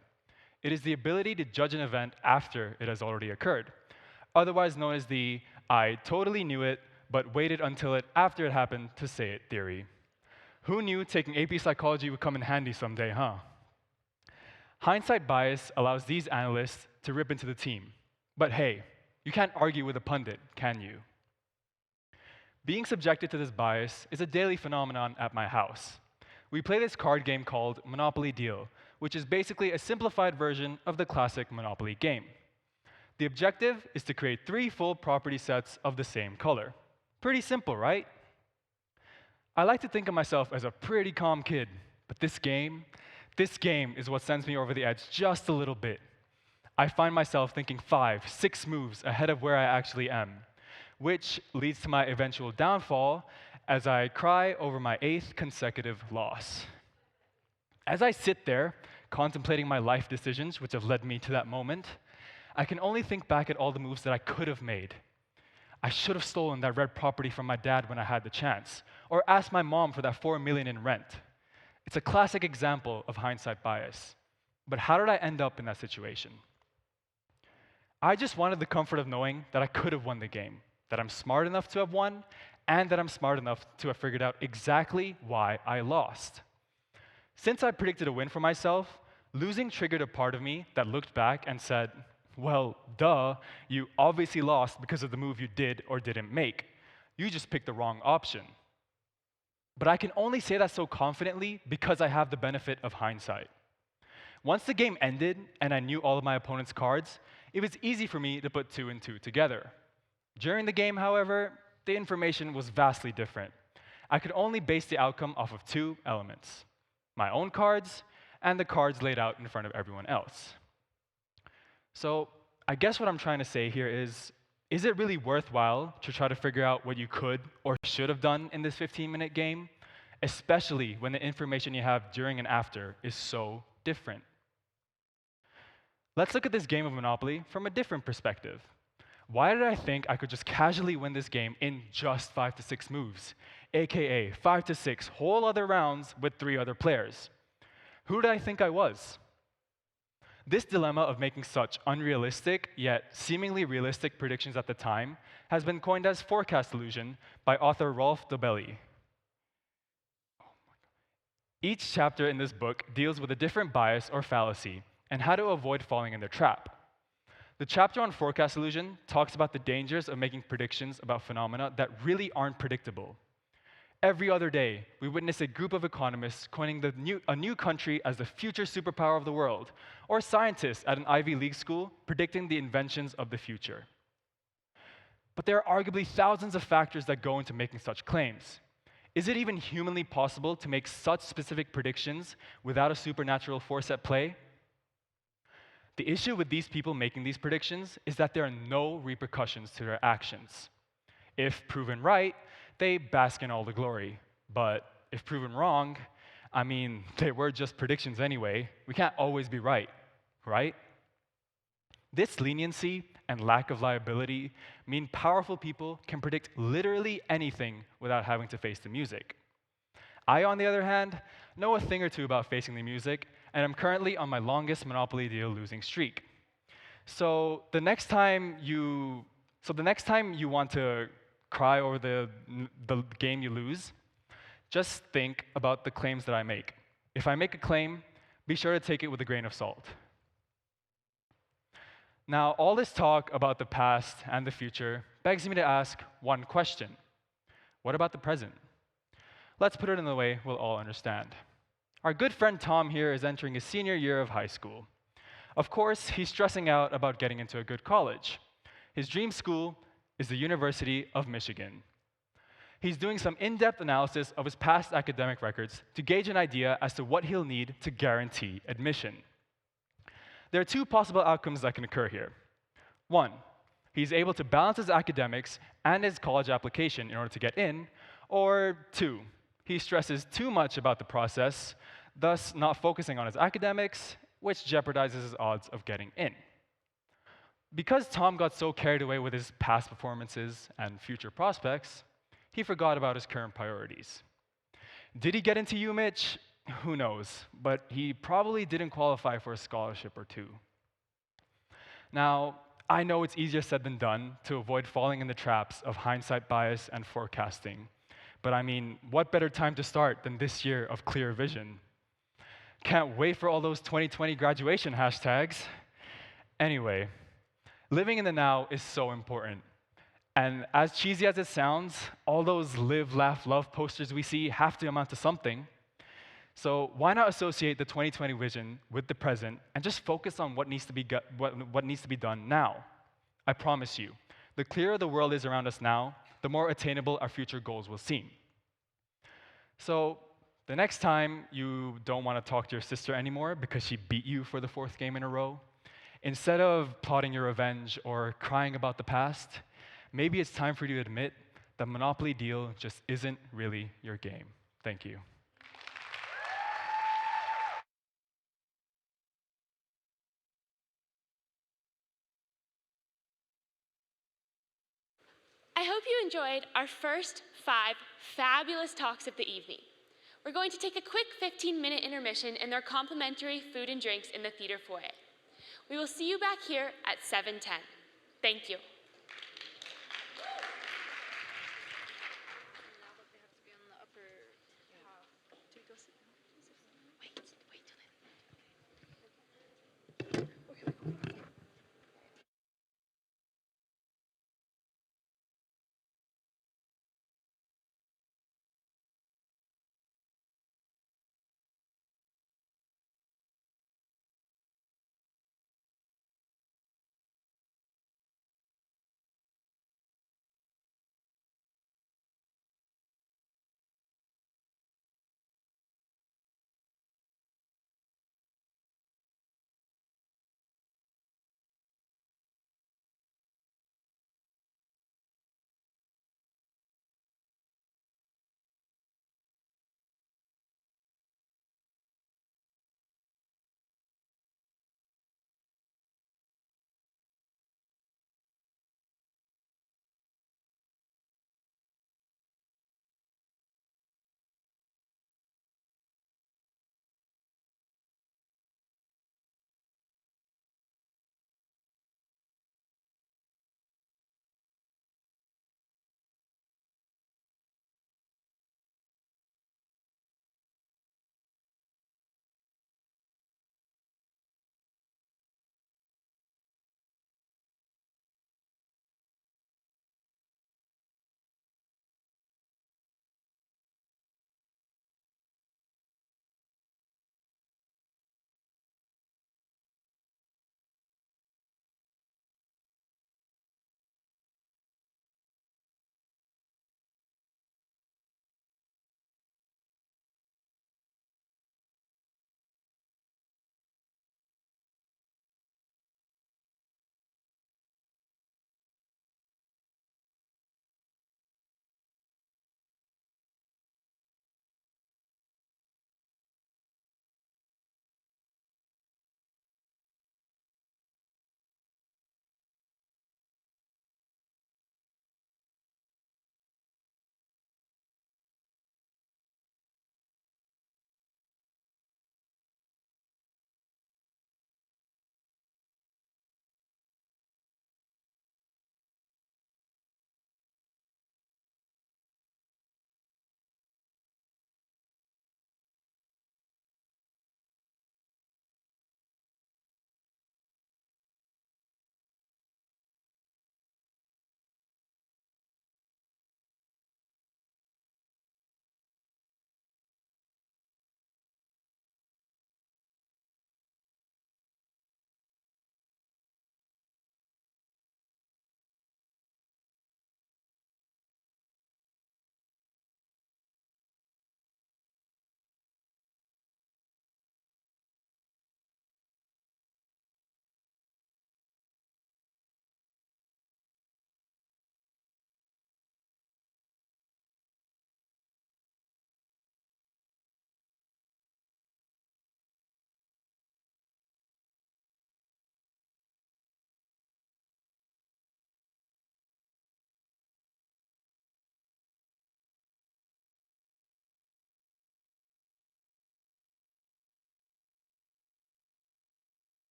It is the ability to judge an event after it has already occurred, otherwise known as the "I totally knew it, but waited until it after it happened to say it" theory. Who knew taking AP psychology would come in handy someday, huh? Hindsight bias allows these analysts to rip into the team. But hey, you can't argue with a pundit, can you? Being subjected to this bias is a daily phenomenon at my house. We play this card game called Monopoly Deal, which is basically a simplified version of the classic Monopoly game. The objective is to create 3 full property sets of the same color. Pretty simple, right? I like to think of myself as a pretty calm kid, but this game is what sends me over the edge just a little bit. I find myself thinking 5, 6 moves ahead of where I actually am, which leads to my eventual downfall as I cry over my 8th consecutive loss. As I sit there, contemplating my life decisions which have led me to that moment, I can only think back at all the moves that I could have made. I should have stolen that red property from my dad when I had the chance, or asked my mom for that $4 million in rent. It's a classic example of hindsight bias. But how did I end up in that situation? I just wanted the comfort of knowing that I could have won the game, that I'm smart enough to have won, and that I'm smart enough to have figured out exactly why I lost. Since I predicted a win for myself, losing triggered a part of me that looked back and said, well, duh, you obviously lost because of the move you did or didn't make. You just picked the wrong option. But I can only say that so confidently because I have the benefit of hindsight. Once the game ended and I knew all of my opponent's cards, it was easy for me to put 2 and 2 together. During the game, however, the information was vastly different. I could only base the outcome off of 2 elements: my own cards and the cards laid out in front of everyone else. So I guess what I'm trying to say here is it really worthwhile to try to figure out what you could or should have done in this 15-minute game, especially when the information you have during and after is so different? Let's look at this game of Monopoly from a different perspective. Why did I think I could just casually win this game in just 5 to 6 moves, aka 5 to 6 whole other rounds with 3 other players? Who did I think I was? This dilemma of making such unrealistic, yet seemingly realistic predictions at the time has been coined as forecast illusion by author Rolf Dobelli. Each chapter in this book deals with a different bias or fallacy and how to avoid falling in their trap. The chapter on forecast illusion talks about the dangers of making predictions about phenomena that really aren't predictable. Every other day, we witness a group of economists coining a new country as the future superpower of the world, or scientists at an Ivy League school predicting the inventions of the future. But there are arguably thousands of factors that go into making such claims. Is it even humanly possible to make such specific predictions without a supernatural force at play? The issue with these people making these predictions is that there are no repercussions to their actions. If proven right, they bask in all the glory. But if proven wrong, I mean, they were just predictions anyway. We can't always be right, right? This leniency and lack of liability mean powerful people can predict literally anything without having to face the music. I, on the other hand, know a thing or two about facing the music, and I'm currently on my longest Monopoly Deal losing streak. So the next time you want to cry over the game you lose, just think about the claims that I make. If I make a claim, be sure to take it with a grain of salt. Now, all this talk about the past and the future begs me to ask one question. What about the present? Let's put it in the way we'll all understand. Our good friend Tom here is entering his senior year of high school. Of course, he's stressing out about getting into a good college. His dream school is the University of Michigan. He's doing some in-depth analysis of his past academic records to gauge an idea as to what he'll need to guarantee admission. There are 2 possible outcomes that can occur here. 1, he's able to balance his academics and his college application in order to get in, Or 2, he stresses too much about the process, thus not focusing on his academics, which jeopardizes his odds of getting in. Because Tom got so carried away with his past performances and future prospects, he forgot about his current priorities. Did he get into UMich? Who knows, but he probably didn't qualify for a scholarship or 2. Now, I know it's easier said than done to avoid falling in the traps of hindsight bias and forecasting, but I mean, what better time to start than this year of clear vision? Can't wait for all those 2020 graduation hashtags. Anyway, living in the now is so important. And as cheesy as it sounds, all those live, laugh, love posters we see have to amount to something. So why not associate the 2020 vision with the present and just focus on what needs to be done now? I promise you, the clearer the world is around us now, the more attainable our future goals will seem. So the next time you don't want to talk to your sister anymore because she beat you for the 4th game in a row, instead of plotting your revenge or crying about the past, maybe it's time for you to admit the Monopoly deal just isn't really your game. Thank you. I hope you enjoyed our first 5 fabulous talks of the evening. We're going to take a quick 15-minute intermission in their complimentary food and drinks in the theater foyer. We will see you back here at 7:10. Thank you.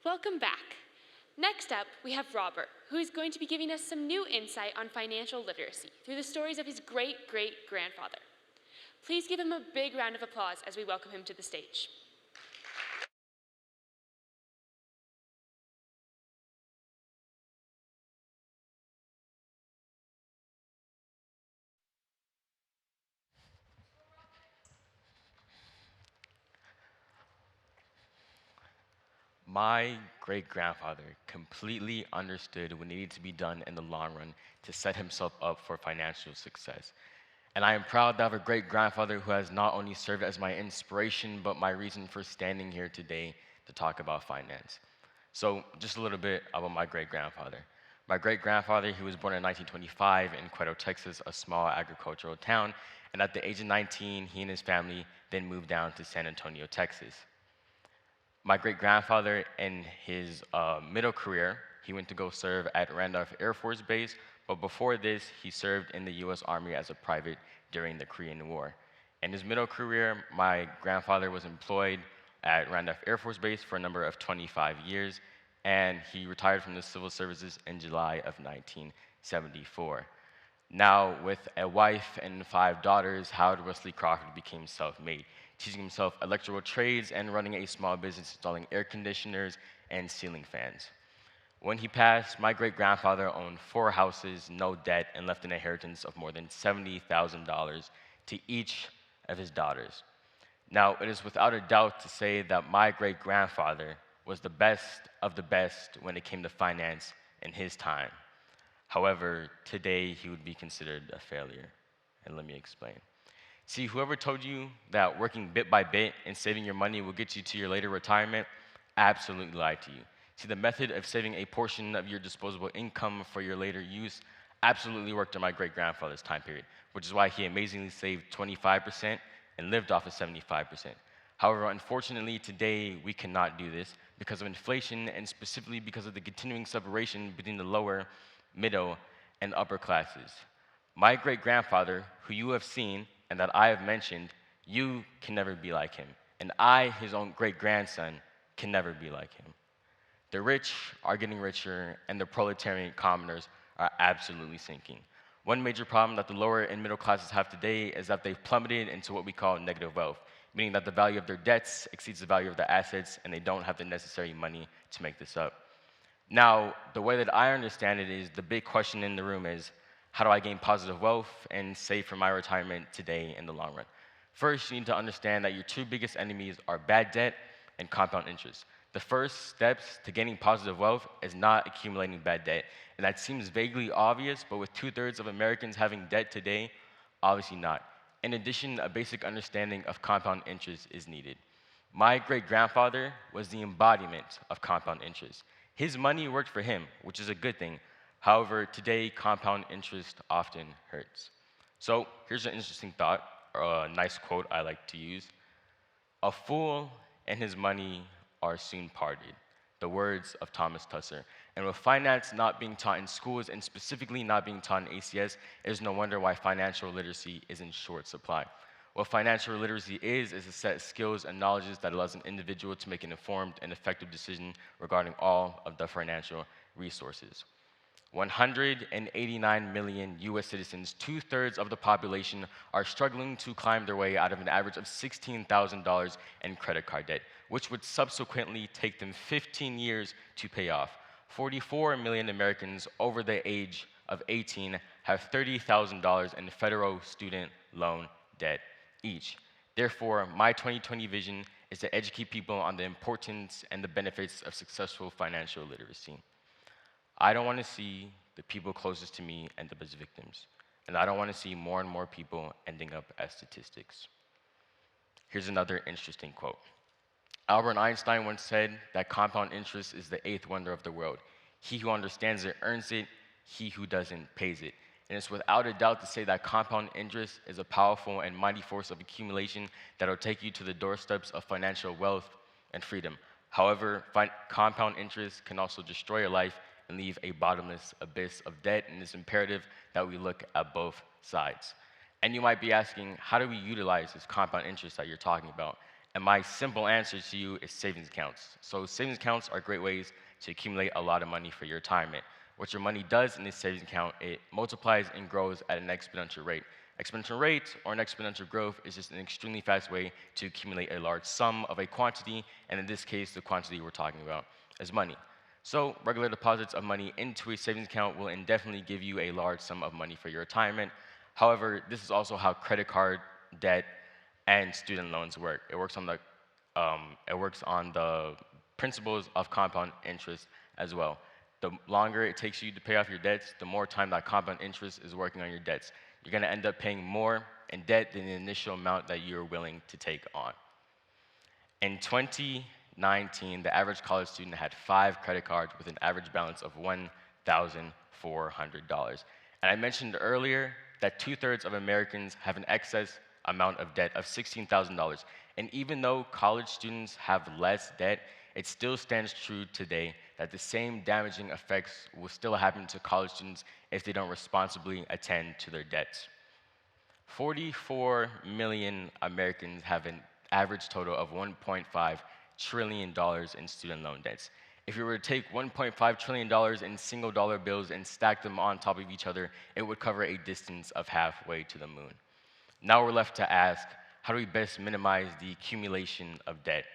Welcome back. Next up, we have Robert, who is going to be giving us some new insight on financial literacy through the stories of his great-great-grandfather. Please give him a big round of applause as we welcome him to the stage. My great grandfather completely understood what needed to be done in the long run to set himself up for financial success. And I am proud to have a great grandfather who has not only served as my inspiration, but my reason for standing here today to talk about finance. So, just a little bit about my great grandfather. My great grandfather, he was born in 1925 in Cuero, Texas, a small agricultural town. And at the age of 19, he and his family then moved down to San Antonio, Texas. My great-grandfather, in his middle career, he went to go serve at Randolph Air Force Base, but before this, he served in the US Army as a private during the Korean War. In his middle career, my grandfather was employed at Randolph Air Force Base for a number of 25 years, and he retired from the civil services in July of 1974. Now, with a wife and 5 daughters, Howard Wesley Crockett became self-made, teaching himself electrical trades and running a small business installing air conditioners and ceiling fans. When he passed, my great-grandfather owned 4 houses, no debt, and left an inheritance of more than $70,000 to each of his daughters. Now, it is without a doubt to say that my great-grandfather was the best of the best when it came to finance in his time. However, today he would be considered a failure, and let me explain. See, whoever told you that working bit by bit and saving your money will get you to your later retirement absolutely lied to you. See, the method of saving a portion of your disposable income for your later use absolutely worked in my great-grandfather's time period, which is why he amazingly saved 25% and lived off of 75%. However, unfortunately, today we cannot do this because of inflation and specifically because of the continuing separation between the lower, middle, and upper classes. My great-grandfather, who you have seen and that I have mentioned, you can never be like him. And I, his own great-grandson, can never be like him. The rich are getting richer, and the proletarian commoners are absolutely sinking. One major problem that the lower and middle classes have today is that they've plummeted into what we call negative wealth, meaning that the value of their debts exceeds the value of their assets, and they don't have the necessary money to make this up. Now, the way that I understand it is the big question in the room is, how do I gain positive wealth and save for my retirement today in the long run? First, you need to understand that your 2 biggest enemies are bad debt and compound interest. The first steps to gaining positive wealth is not accumulating bad debt. And that seems vaguely obvious, but with 2/3 of Americans having debt today, obviously not. In addition, a basic understanding of compound interest is needed. My great-grandfather was the embodiment of compound interest. His money worked for him, which is a good thing. However, today, compound interest often hurts. So here's an interesting thought, or a nice quote I like to use. A fool and his money are soon parted. The words of Thomas Tusser. And with finance not being taught in schools, and specifically not being taught in ACS, it is no wonder why financial literacy is in short supply. What financial literacy is a set of skills and knowledges that allows an individual to make an informed and effective decision regarding all of the financial resources. 189 million US citizens, 2/3 of the population, are struggling to climb their way out of an average of $16,000 in credit card debt, which would subsequently take them 15 years to pay off. 44 million Americans over the age of 18 have $30,000 in federal student loan debt each. Therefore, my 2020 vision is to educate people on the importance and the benefits of successful financial literacy. I don't want to see the people closest to me end up as victims, and I don't want to see more and more people ending up as statistics. Here's another interesting quote. Albert Einstein once said that compound interest is the 8th wonder of the world. He who understands it earns it, he who doesn't pays it. And it's without a doubt to say that compound interest is a powerful and mighty force of accumulation that will take you to the doorsteps of financial wealth and freedom. However, compound interest can also destroy your life and leave a bottomless abyss of debt, and it's imperative that we look at both sides. And you might be asking, how do we utilize this compound interest that you're talking about? And my simple answer to you is savings accounts. So savings accounts are great ways to accumulate a lot of money for your retirement. What your money does in this savings account, it multiplies and grows at an exponential rate. Exponential rate or an exponential growth is just an extremely fast way to accumulate a large sum of a quantity, and in this case, the quantity we're talking about is money. So regular deposits of money into a savings account will indefinitely give you a large sum of money for your retirement. However, this is also how credit card debt and student loans work. It works on the principles of compound interest as well. The longer it takes you to pay off your debts, the more time that compound interest is working on your debts. You're going to end up paying more in debt than the initial amount that you're willing to take on. In 2019, the average college student had 5 credit cards with an average balance of $1,400. And I mentioned earlier that 2/3 of Americans have an excess amount of debt of $16,000. And even though college students have less debt, it still stands true today that the same damaging effects will still happen to college students if they don't responsibly attend to their debts. 44 million Americans have an average total of $1.5 trillion in student loan debts. If you were to take $1.5 trillion in single dollar bills and stack them on top of each other, it would cover a distance of halfway to the moon. Now we're left to ask, how do we best minimize the accumulation of debt?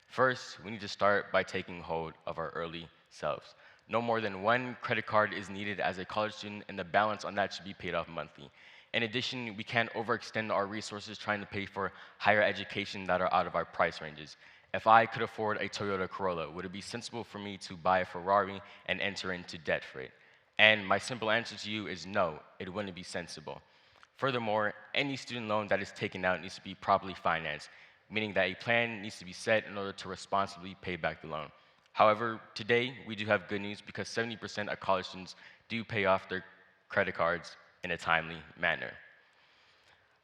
First, we need to start by taking hold of our early selves. No more than 1 credit card is needed as a college student, and the balance on that should be paid off monthly. In addition, we can't overextend our resources trying to pay for higher education that are out of our price ranges. If I could afford a Toyota Corolla, would it be sensible for me to buy a Ferrari and enter into debt for it? And my simple answer to you is no, it wouldn't be sensible. Furthermore, any student loan that is taken out needs to be properly financed, meaning that a plan needs to be set in order to responsibly pay back the loan. However, today we do have good news because 70% of college students do pay off their credit cards in a timely manner.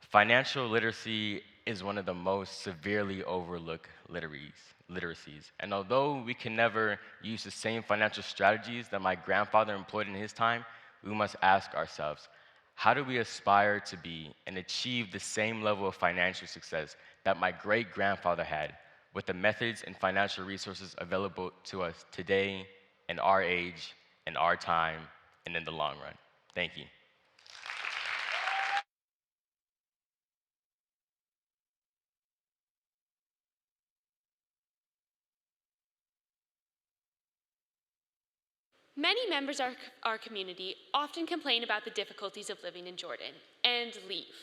Financial literacy is one of the most severely overlooked literacies. And although we can never use the same financial strategies that my grandfather employed in his time, we must ask ourselves, how do we aspire to be and achieve the same level of financial success that my great-grandfather had with the methods and financial resources available to us today, in our age, in our time, and in the long run? Thank you. Many members of our community often complain about the difficulties of living in Jordan and leave.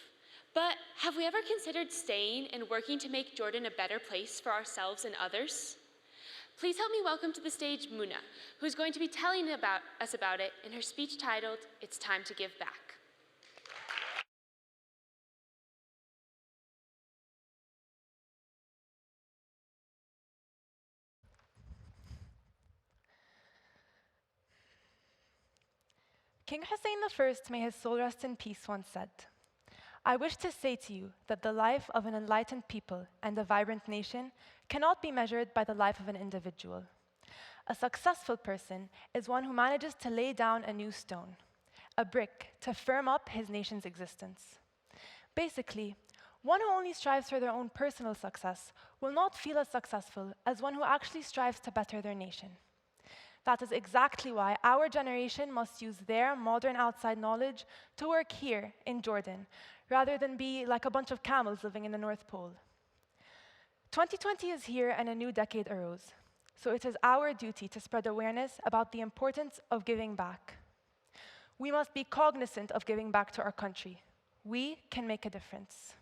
But have we ever considered staying and working to make Jordan a better place for ourselves and others? Please help me welcome to the stage Muna, who's going to be telling us about it in her speech titled, "It's Time to Give Back." King Hussein I, may his soul rest in peace, once said, "I wish to say to you that the life of an enlightened people and a vibrant nation cannot be measured by the life of an individual. A successful person is one who manages to lay down a new stone, a brick to firm up his nation's existence. Basically, one who only strives for their own personal success will not feel as successful as one who actually strives to better their nation. That is exactly why our generation must use their modern outside knowledge to work here in Jordan, rather than be like a bunch of camels living in the North Pole. 2020 is here and a new decade arose, so it is our duty to spread awareness about the importance of giving back. We must be cognizant of giving back to our country. We can make a difference."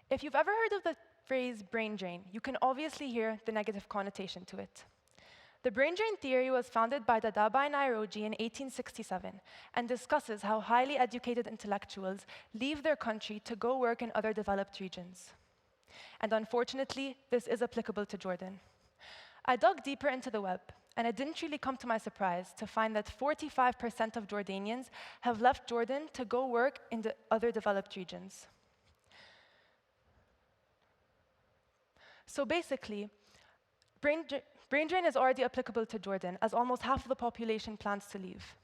If you've ever heard of the phrase brain drain, you can obviously hear the negative connotation to it. The brain drain theory was founded by Dadaba Nairoji in 1867 and discusses how highly educated intellectuals leave their country to go work in other developed regions. And unfortunately, this is applicable to Jordan. I dug deeper into the web, and it didn't really come to my surprise to find that 45% of Jordanians have left Jordan to go work in the other developed regions. So basically, brain drain is already applicable to Jordan, as almost half of the population plans to leave.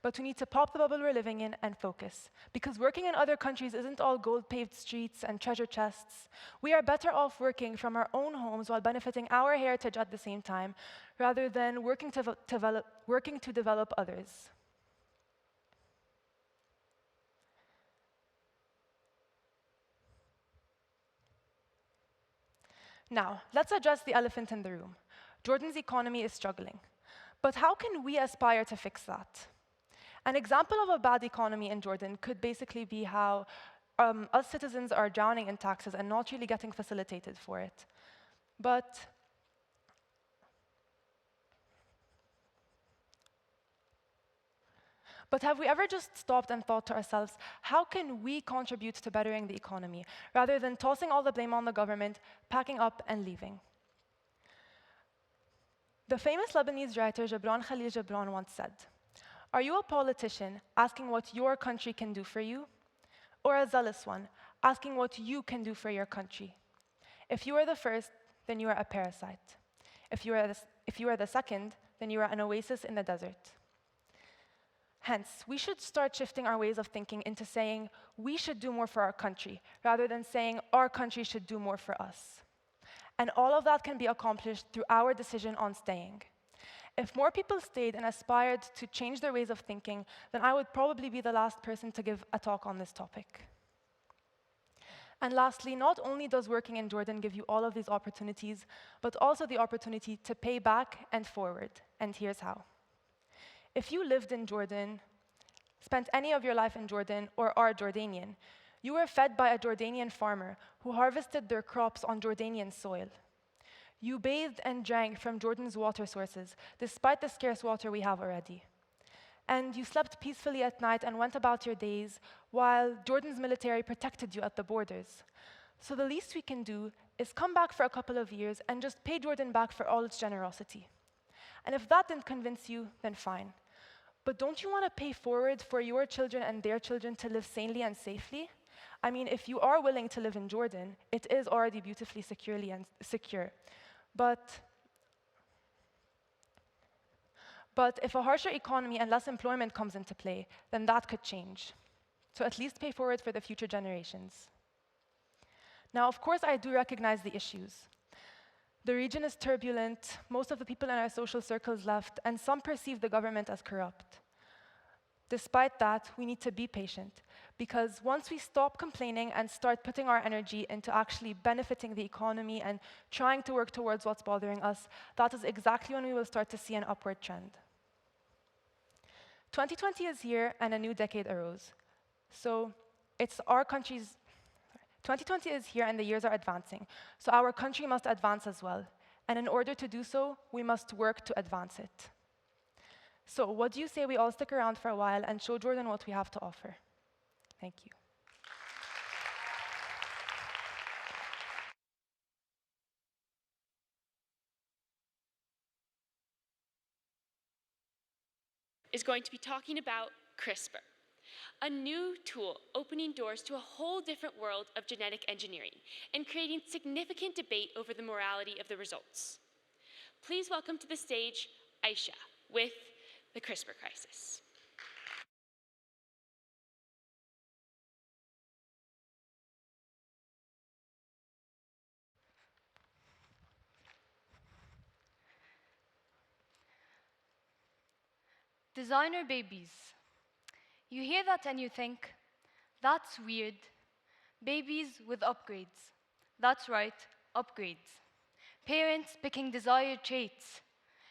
But we need to pop the bubble we're living in and focus. Because working in other countries isn't all gold-paved streets and treasure chests. We are better off working from our own homes while benefiting our heritage at the same time, rather than working to develop others. Now, let's address the elephant in the room. Jordan's economy is struggling. But how can we aspire to fix that? An example of a bad economy in Jordan could basically be how us citizens are drowning in taxes and not really getting facilitated for it. But have we ever just stopped and thought to ourselves, how can we contribute to bettering the economy, rather than tossing all the blame on the government, packing up and leaving? The famous Lebanese writer Gibran Khalil Gibran once said, "Are you a politician asking what your country can do for you? Or a zealous one asking what you can do for your country? If you are the first, then you are a parasite. If you are the second, then you are an oasis in the desert." Hence, we should start shifting our ways of thinking into saying we should do more for our country, rather than saying our country should do more for us. And all of that can be accomplished through our decision on staying. If more people stayed and aspired to change their ways of thinking, then I would probably be the last person to give a talk on this topic. And lastly, not only does working in Jordan give you all of these opportunities, but also the opportunity to pay back and forward. And here's how. If you lived in Jordan, spent any of your life in Jordan, or are Jordanian, you were fed by a Jordanian farmer who harvested their crops on Jordanian soil. You bathed and drank from Jordan's water sources, despite the scarce water we have already. And you slept peacefully at night and went about your days, while Jordan's military protected you at the borders. So the least we can do is come back for a couple of years and just pay Jordan back for all its generosity. And if that didn't convince you, then fine. But don't you want to pay forward for your children and their children to live sanely and safely? I mean, if you are willing to live in Jordan, it is already beautifully secure. But if a harsher economy and less employment comes into play, then that could change. So at least pay forward for the future generations. Now, of course, I do recognize the issues. The region is turbulent, most of the people in our social circles left, and some perceive the government as corrupt. Despite that, we need to be patient, because once we stop complaining and start putting our energy into actually benefiting the economy and trying to work towards what's bothering us, that is exactly when we will start to see an upward trend. 2020 is here, and a new decade arose. So it's our country's 2020 is here, and the years are advancing. So our country must advance as well. And in order to do so, we must work to advance it. So what do you say we all stick around for a while and show Jordan what we have to offer? Thank you. Is going to be talking about CRISPR, a new tool opening doors to a whole different world of genetic engineering and creating significant debate over the morality of the results. Please welcome to the stage Aisha with the CRISPR crisis. Designer babies. You hear that and you think, that's weird. Babies with upgrades. That's right, upgrades. Parents picking desired traits,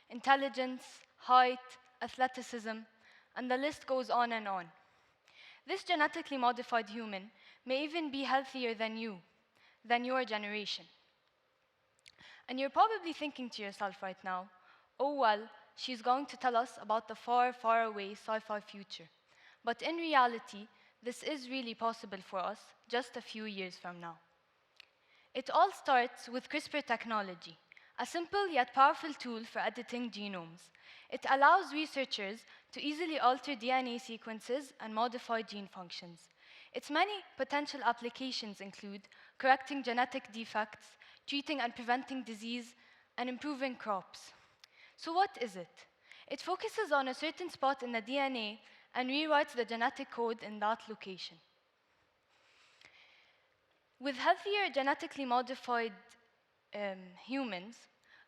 intelligence, height, athleticism, and the list goes on and on. This genetically modified human may even be healthier than you, than your generation. And you're probably thinking to yourself right now, oh well, she's going to tell us about the far, far away sci-fi future. But in reality, this is really possible for us just a few years from now. It all starts with CRISPR technology, a simple yet powerful tool for editing genomes. It allows researchers to easily alter DNA sequences and modify gene functions. Its many potential applications include correcting genetic defects, treating and preventing disease, and improving crops. So what is it? It focuses on a certain spot in the DNA and rewrites the genetic code in that location. With healthier genetically modified humans,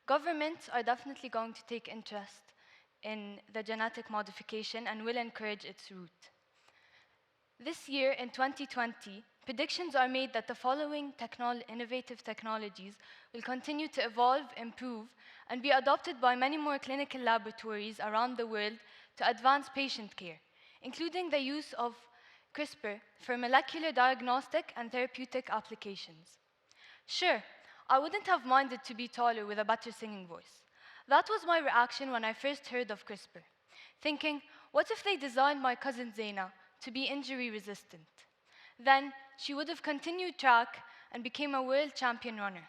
governments are definitely going to take interest in the genetic modification and will encourage its root. This year, in 2020, predictions are made that the following innovative technologies will continue to evolve, improve, and be adopted by many more clinical laboratories around the world to advance patient care, including the use of CRISPR for molecular diagnostic and therapeutic applications. Sure, I wouldn't have minded to be taller with a better singing voice. That was my reaction when I first heard of CRISPR, thinking, what if they designed my cousin Zaina to be injury resistant? Then she would have continued track and became a world champion runner.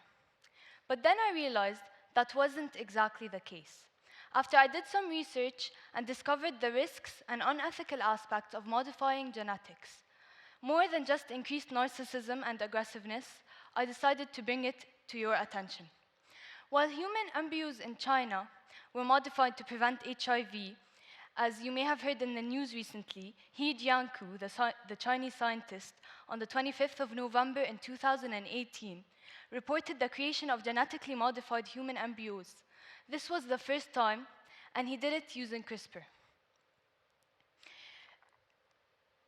But then I realized that wasn't exactly the case. After I did some research and discovered the risks and unethical aspects of modifying genetics, more than just increased narcissism and aggressiveness, I decided to bring it to your attention. While human embryos in China were modified to prevent HIV, as you may have heard in the news recently, He Jiankhu, the Chinese scientist, on the 25th of November in 2018, reported the creation of genetically modified human embryos. This was the first time, and he did it using CRISPR.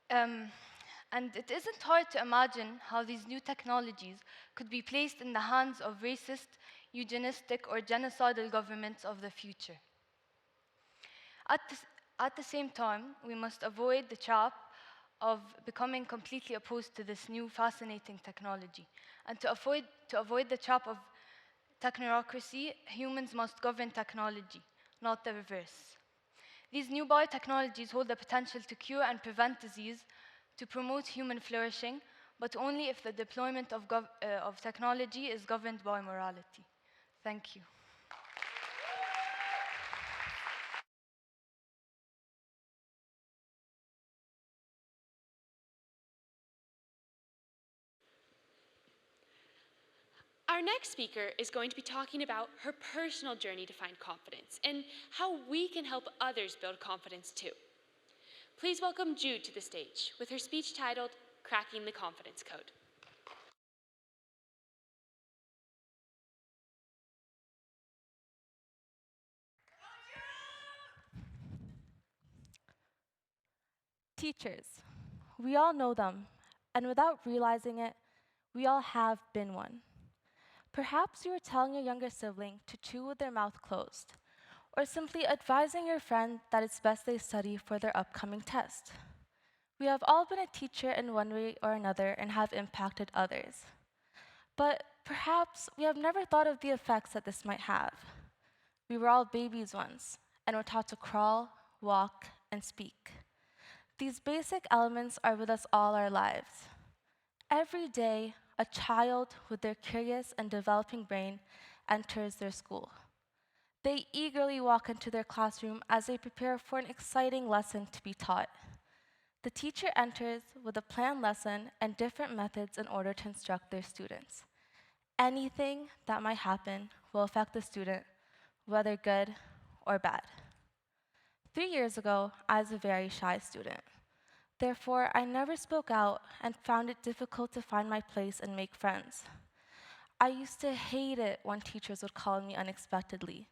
And it isn't hard to imagine how these new technologies could be placed in the hands of racist, eugenicistic, or genocidal governments of the future. At the same time, we must avoid the trap of becoming completely opposed to this new fascinating technology. And to avoid the trap of technocracy, humans must govern technology, not the reverse. These new biotechnologies hold the potential to cure and prevent disease, to promote human flourishing, but only if the deployment of technology is governed by morality. Thank you. Our next speaker is going to be talking about her personal journey to find confidence and how we can help others build confidence too. Please welcome Jude to the stage with her speech titled, Cracking the Confidence Code. Teachers. We all know them, and without realizing it, we all have been one. Perhaps you were telling your younger sibling to chew with their mouth closed, or simply advising your friend that it's best they study for their upcoming test. We have all been a teacher in one way or another and have impacted others. But perhaps we have never thought of the effects that this might have. We were all babies once, and were taught to crawl, walk, and speak. These basic elements are with us all our lives. Every day, a child with their curious and developing brain enters their school. They eagerly walk into their classroom as they prepare for an exciting lesson to be taught. The teacher enters with a planned lesson and different methods in order to instruct their students. Anything that might happen will affect the student, whether good or bad. 3 years ago, I was a very shy student. Therefore, I never spoke out and found it difficult to find my place and make friends. I used to hate it when teachers would call on me unexpectedly.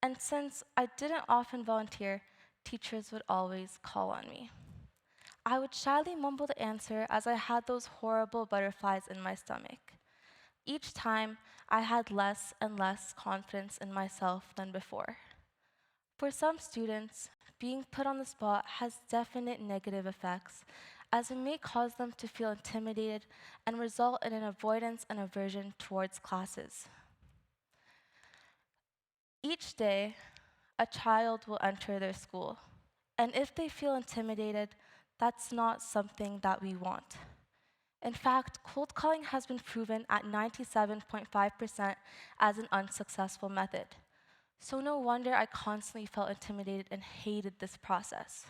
And since I didn't often volunteer, teachers would always call on me. I would shyly mumble the answer as I had those horrible butterflies in my stomach. Each time, I had less and less confidence in myself than before. For some students, being put on the spot has definite negative effects, as it may cause them to feel intimidated and result in an avoidance and aversion towards classes. Each day, a child will enter their school, and if they feel intimidated, that's not something that we want. In fact, cold calling has been proven at 97.5% as an unsuccessful method. So no wonder I constantly felt intimidated and hated this process.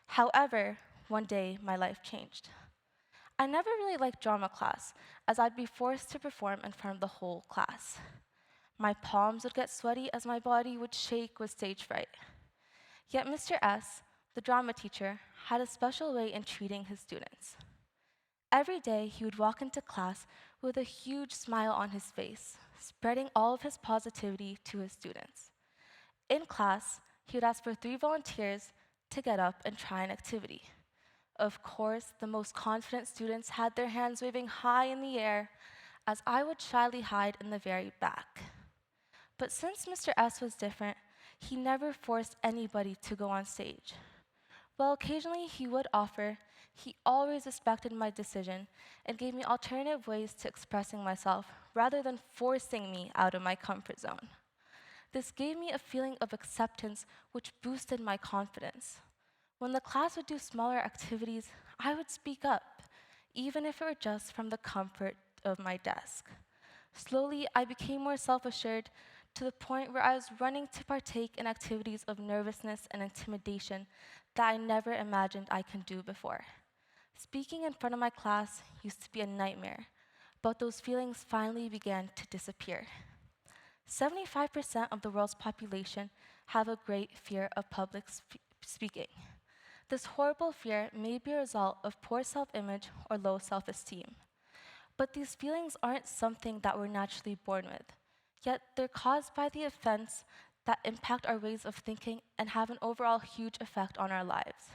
However, one day my life changed. I never really liked drama class, as I'd be forced to perform in front of the whole class. My palms would get sweaty as my body would shake with stage fright. Yet Mr. S, the drama teacher, had a special way in treating his students. Every day, he would walk into class with a huge smile on his face, spreading all of his positivity to his students. In class, he would ask for 3 volunteers to get up and try an activity. Of course, the most confident students had their hands waving high in the air, as I would shyly hide in the very back. But since Mr. S was different, he never forced anybody to go on stage. While occasionally he would offer, he always respected my decision and gave me alternative ways to expressing myself rather than forcing me out of my comfort zone. This gave me a feeling of acceptance which boosted my confidence. When the class would do smaller activities, I would speak up, even if it were just from the comfort of my desk. Slowly, I became more self-assured to the point where I was running to partake in activities of nervousness and intimidation that I never imagined I could do before. Speaking in front of my class used to be a nightmare, but those feelings finally began to disappear. 75% of the world's population have a great fear of public speaking. This horrible fear may be a result of poor self-image or low self-esteem. But these feelings aren't something that we're naturally born with, yet they're caused by the events that impact our ways of thinking and have an overall huge effect on our lives.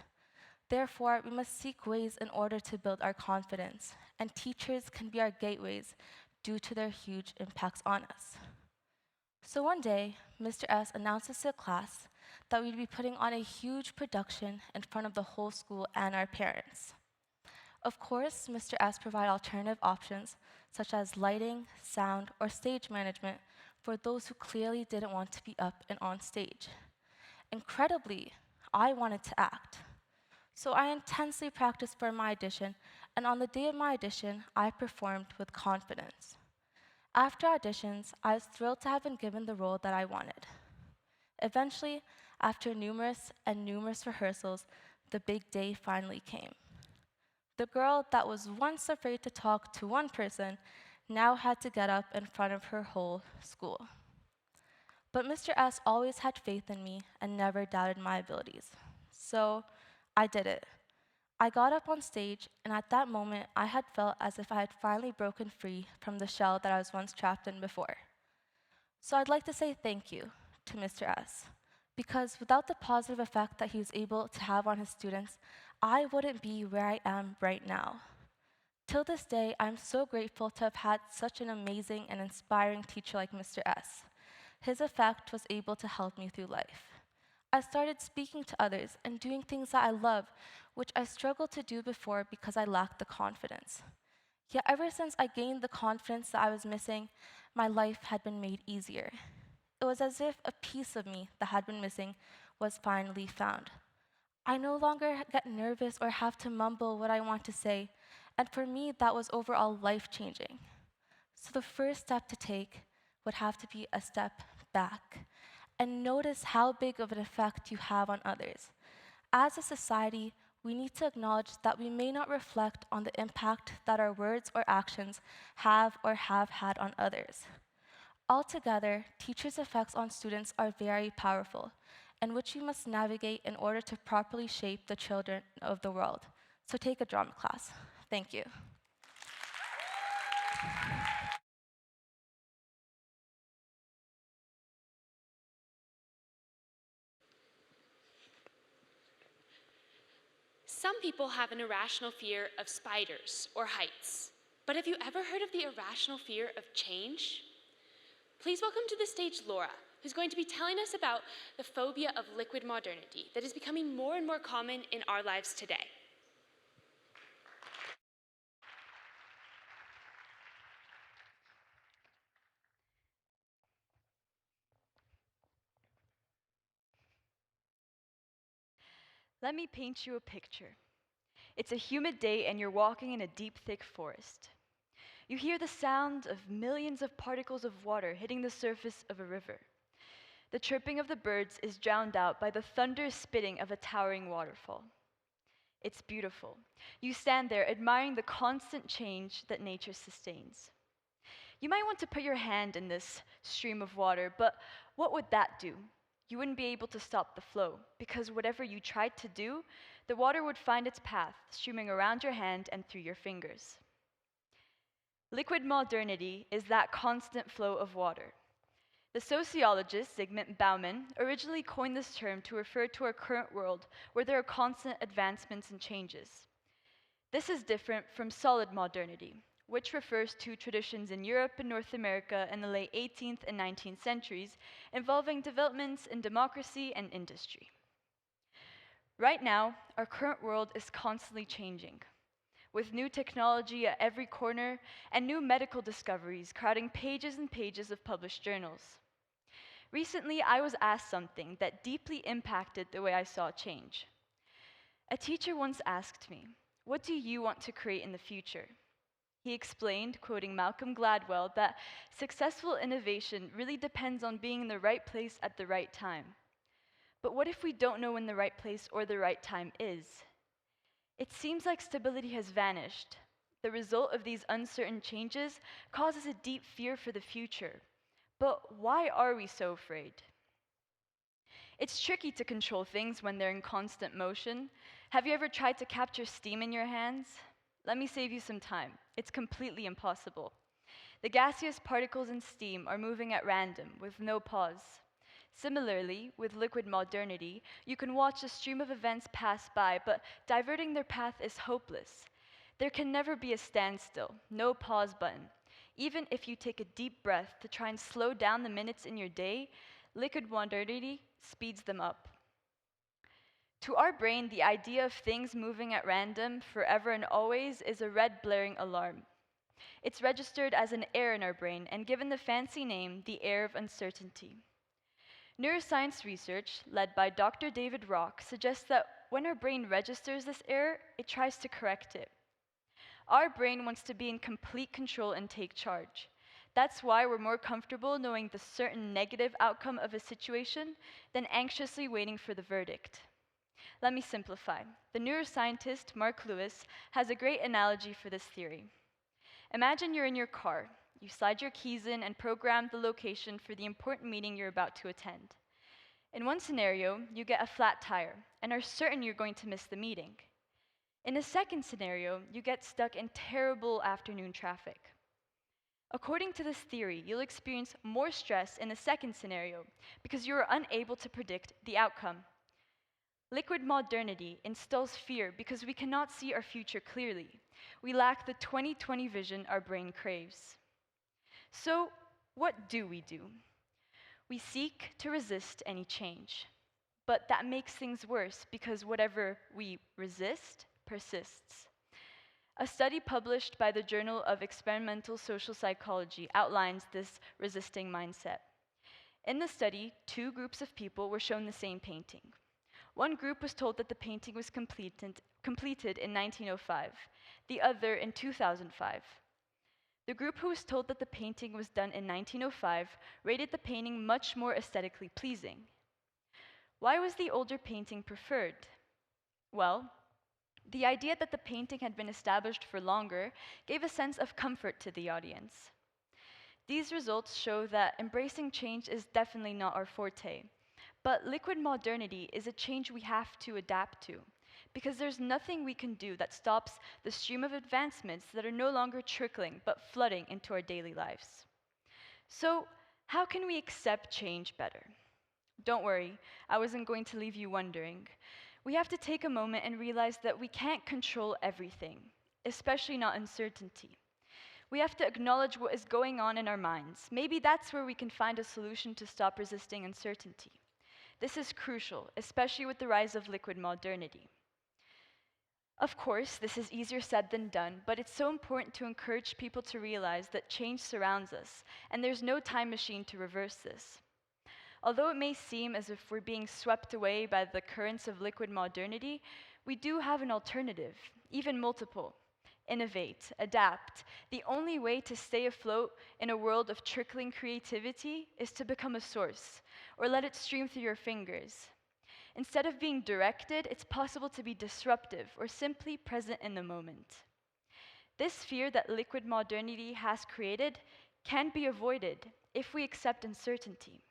Therefore, we must seek ways in order to build our confidence, and teachers can be our gateways due to their huge impacts on us. So one day, Mr. S announces to the class that we'd be putting on a huge production in front of the whole school and our parents. Of course, Mr. S provided alternative options, such as lighting, sound, or stage management for those who clearly didn't want to be up and on stage. Incredibly, I wanted to act. So I intensely practiced for my audition, and on the day of my audition, I performed with confidence. After auditions, I was thrilled to have been given the role that I wanted. Eventually, after numerous rehearsals, the big day finally came. The girl that was once afraid to talk to one person now had to get up in front of her whole school. But Mr. S always had faith in me and never doubted my abilities. So I did it. I got up on stage, and at that moment, I had felt as if I had finally broken free from the shell that I was once trapped in before. So I'd like to say thank you to Mr. S, because without the positive effect that he was able to have on his students, I wouldn't be where I am right now. Till this day, I'm so grateful to have had such an amazing and inspiring teacher like Mr. S. His effect was able to help me through life. I started speaking to others and doing things that I love, which I struggled to do before because I lacked the confidence. Yet ever since I gained the confidence that I was missing, my life had been made easier. It was as if a piece of me that had been missing was finally found. I no longer get nervous or have to mumble what I want to say, and for me, that was overall life-changing. So the first step to take would have to be a step back and notice how big of an effect you have on others. As a society, we need to acknowledge that we may not reflect on the impact that our words or actions have or have had on others. Altogether, teachers' effects on students are very powerful, and which we must navigate in order to properly shape the children of the world. So take a drama class. Thank you. Some people have an irrational fear of spiders or heights. But have you ever heard of the irrational fear of change? Please welcome to the stage Laura, who's going to be telling us about the phobia of liquid modernity that is becoming more and more common in our lives today. Let me paint you a picture. It's a humid day and you're walking in a deep, thick forest. You hear the sound of millions of particles of water hitting the surface of a river. The chirping of the birds is drowned out by the thunderous spitting of a towering waterfall. It's beautiful. You stand there admiring the constant change that nature sustains. You might want to put your hand in this stream of water, but what would that do? You wouldn't be able to stop the flow, because whatever you tried to do, the water would find its path, streaming around your hand and through your fingers. Liquid modernity is that constant flow of water. The sociologist Zygmunt Bauman originally coined this term to refer to our current world, where there are constant advancements and changes. This is different from solid modernity, which refers to traditions in Europe and North America in the late 18th and 19th centuries, involving developments in democracy and industry. Right now, our current world is constantly changing, with new technology at every corner and new medical discoveries crowding pages and pages of published journals. Recently, I was asked something that deeply impacted the way I saw change. A teacher once asked me, "What do you want to create in the future?" He explained, quoting Malcolm Gladwell, that successful innovation really depends on being in the right place at the right time. But what if we don't know when the right place or the right time is? It seems like stability has vanished. The result of these uncertain changes causes a deep fear for the future. But why are we so afraid? It's tricky to control things when they're in constant motion. Have you ever tried to capture steam in your hands? Let me save you some time. It's completely impossible. The gaseous particles in steam are moving at random, with no pause. Similarly, with liquid modernity, you can watch a stream of events pass by, but diverting their path is hopeless. There can never be a standstill, no pause button. Even if you take a deep breath to try and slow down the minutes in your day, liquid modernity speeds them up. To our brain, the idea of things moving at random, forever and always, is a red blaring alarm. It's registered as an error in our brain and given the fancy name, the error of uncertainty. Neuroscience research, led by Dr. David Rock, suggests that when our brain registers this error, it tries to correct it. Our brain wants to be in complete control and take charge. That's why we're more comfortable knowing the certain negative outcome of a situation than anxiously waiting for the verdict. Let me simplify. The neuroscientist Mark Lewis has a great analogy for this theory. Imagine you're in your car. You slide your keys in and program the location for the important meeting you're about to attend. In one scenario, you get a flat tire and are certain you're going to miss the meeting. In a second scenario, you get stuck in terrible afternoon traffic. According to this theory, you'll experience more stress in the second scenario because you are unable to predict the outcome. Liquid modernity instills fear because we cannot see our future clearly. We lack the 20/20 vision our brain craves. So, what do? We seek to resist any change. But that makes things worse because whatever we resist persists. A study published by the Journal of Experimental Social Psychology outlines this resisting mindset. In the study, two groups of people were shown the same painting. One group was told that the painting was completed in 1905, the other in 2005. The group who was told that the painting was done in 1905 rated the painting much more aesthetically pleasing. Why was the older painting preferred? Well, the idea that the painting had been established for longer gave a sense of comfort to the audience. These results show that embracing change is definitely not our forte, but liquid modernity is a change we have to adapt to, because there's nothing we can do that stops the stream of advancements that are no longer trickling but flooding into our daily lives. So, how can we accept change better? Don't worry, I wasn't going to leave you wondering. We have to take a moment and realize that we can't control everything, especially not uncertainty. We have to acknowledge what is going on in our minds. Maybe that's where we can find a solution to stop resisting uncertainty. This is crucial, especially with the rise of liquid modernity. Of course, this is easier said than done, but it's so important to encourage people to realize that change surrounds us, and there's no time machine to reverse this. Although it may seem as if we're being swept away by the currents of liquid modernity, we do have an alternative, even multiple. Innovate, adapt. The only way to stay afloat in a world of trickling creativity is to become a source, or let it stream through your fingers. Instead of being directed, it's possible to be disruptive or simply present in the moment. This fear that liquid modernity has created can be avoided if we accept uncertainty.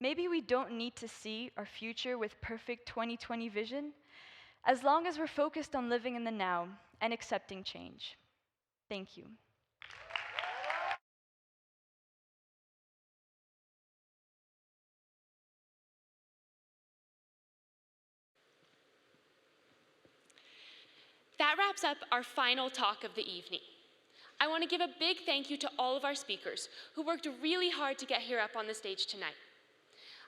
Maybe we don't need to see our future with perfect 2020 vision, as long as we're focused on living in the now and accepting change. Thank you. That wraps up our final talk of the evening. I want to give a big thank you to all of our speakers who worked really hard to get here up on the stage tonight.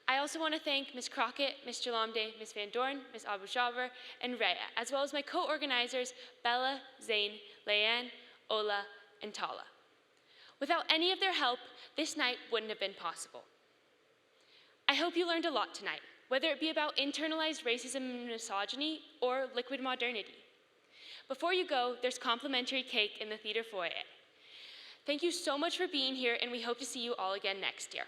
I also want to thank Ms. Crockett, Ms. Jalamde, Ms. Van Dorn, Ms. Abu Shaver, and Rhea, as well as my co-organizers, Bella, Zain, Leanne, Ola, and Tala. Without any of their help, this night wouldn't have been possible. I hope you learned a lot tonight, whether it be about internalized racism and misogyny or liquid modernity. Before you go, there's complimentary cake in the theater foyer. Thank you so much for being here, and we hope to see you all again next year.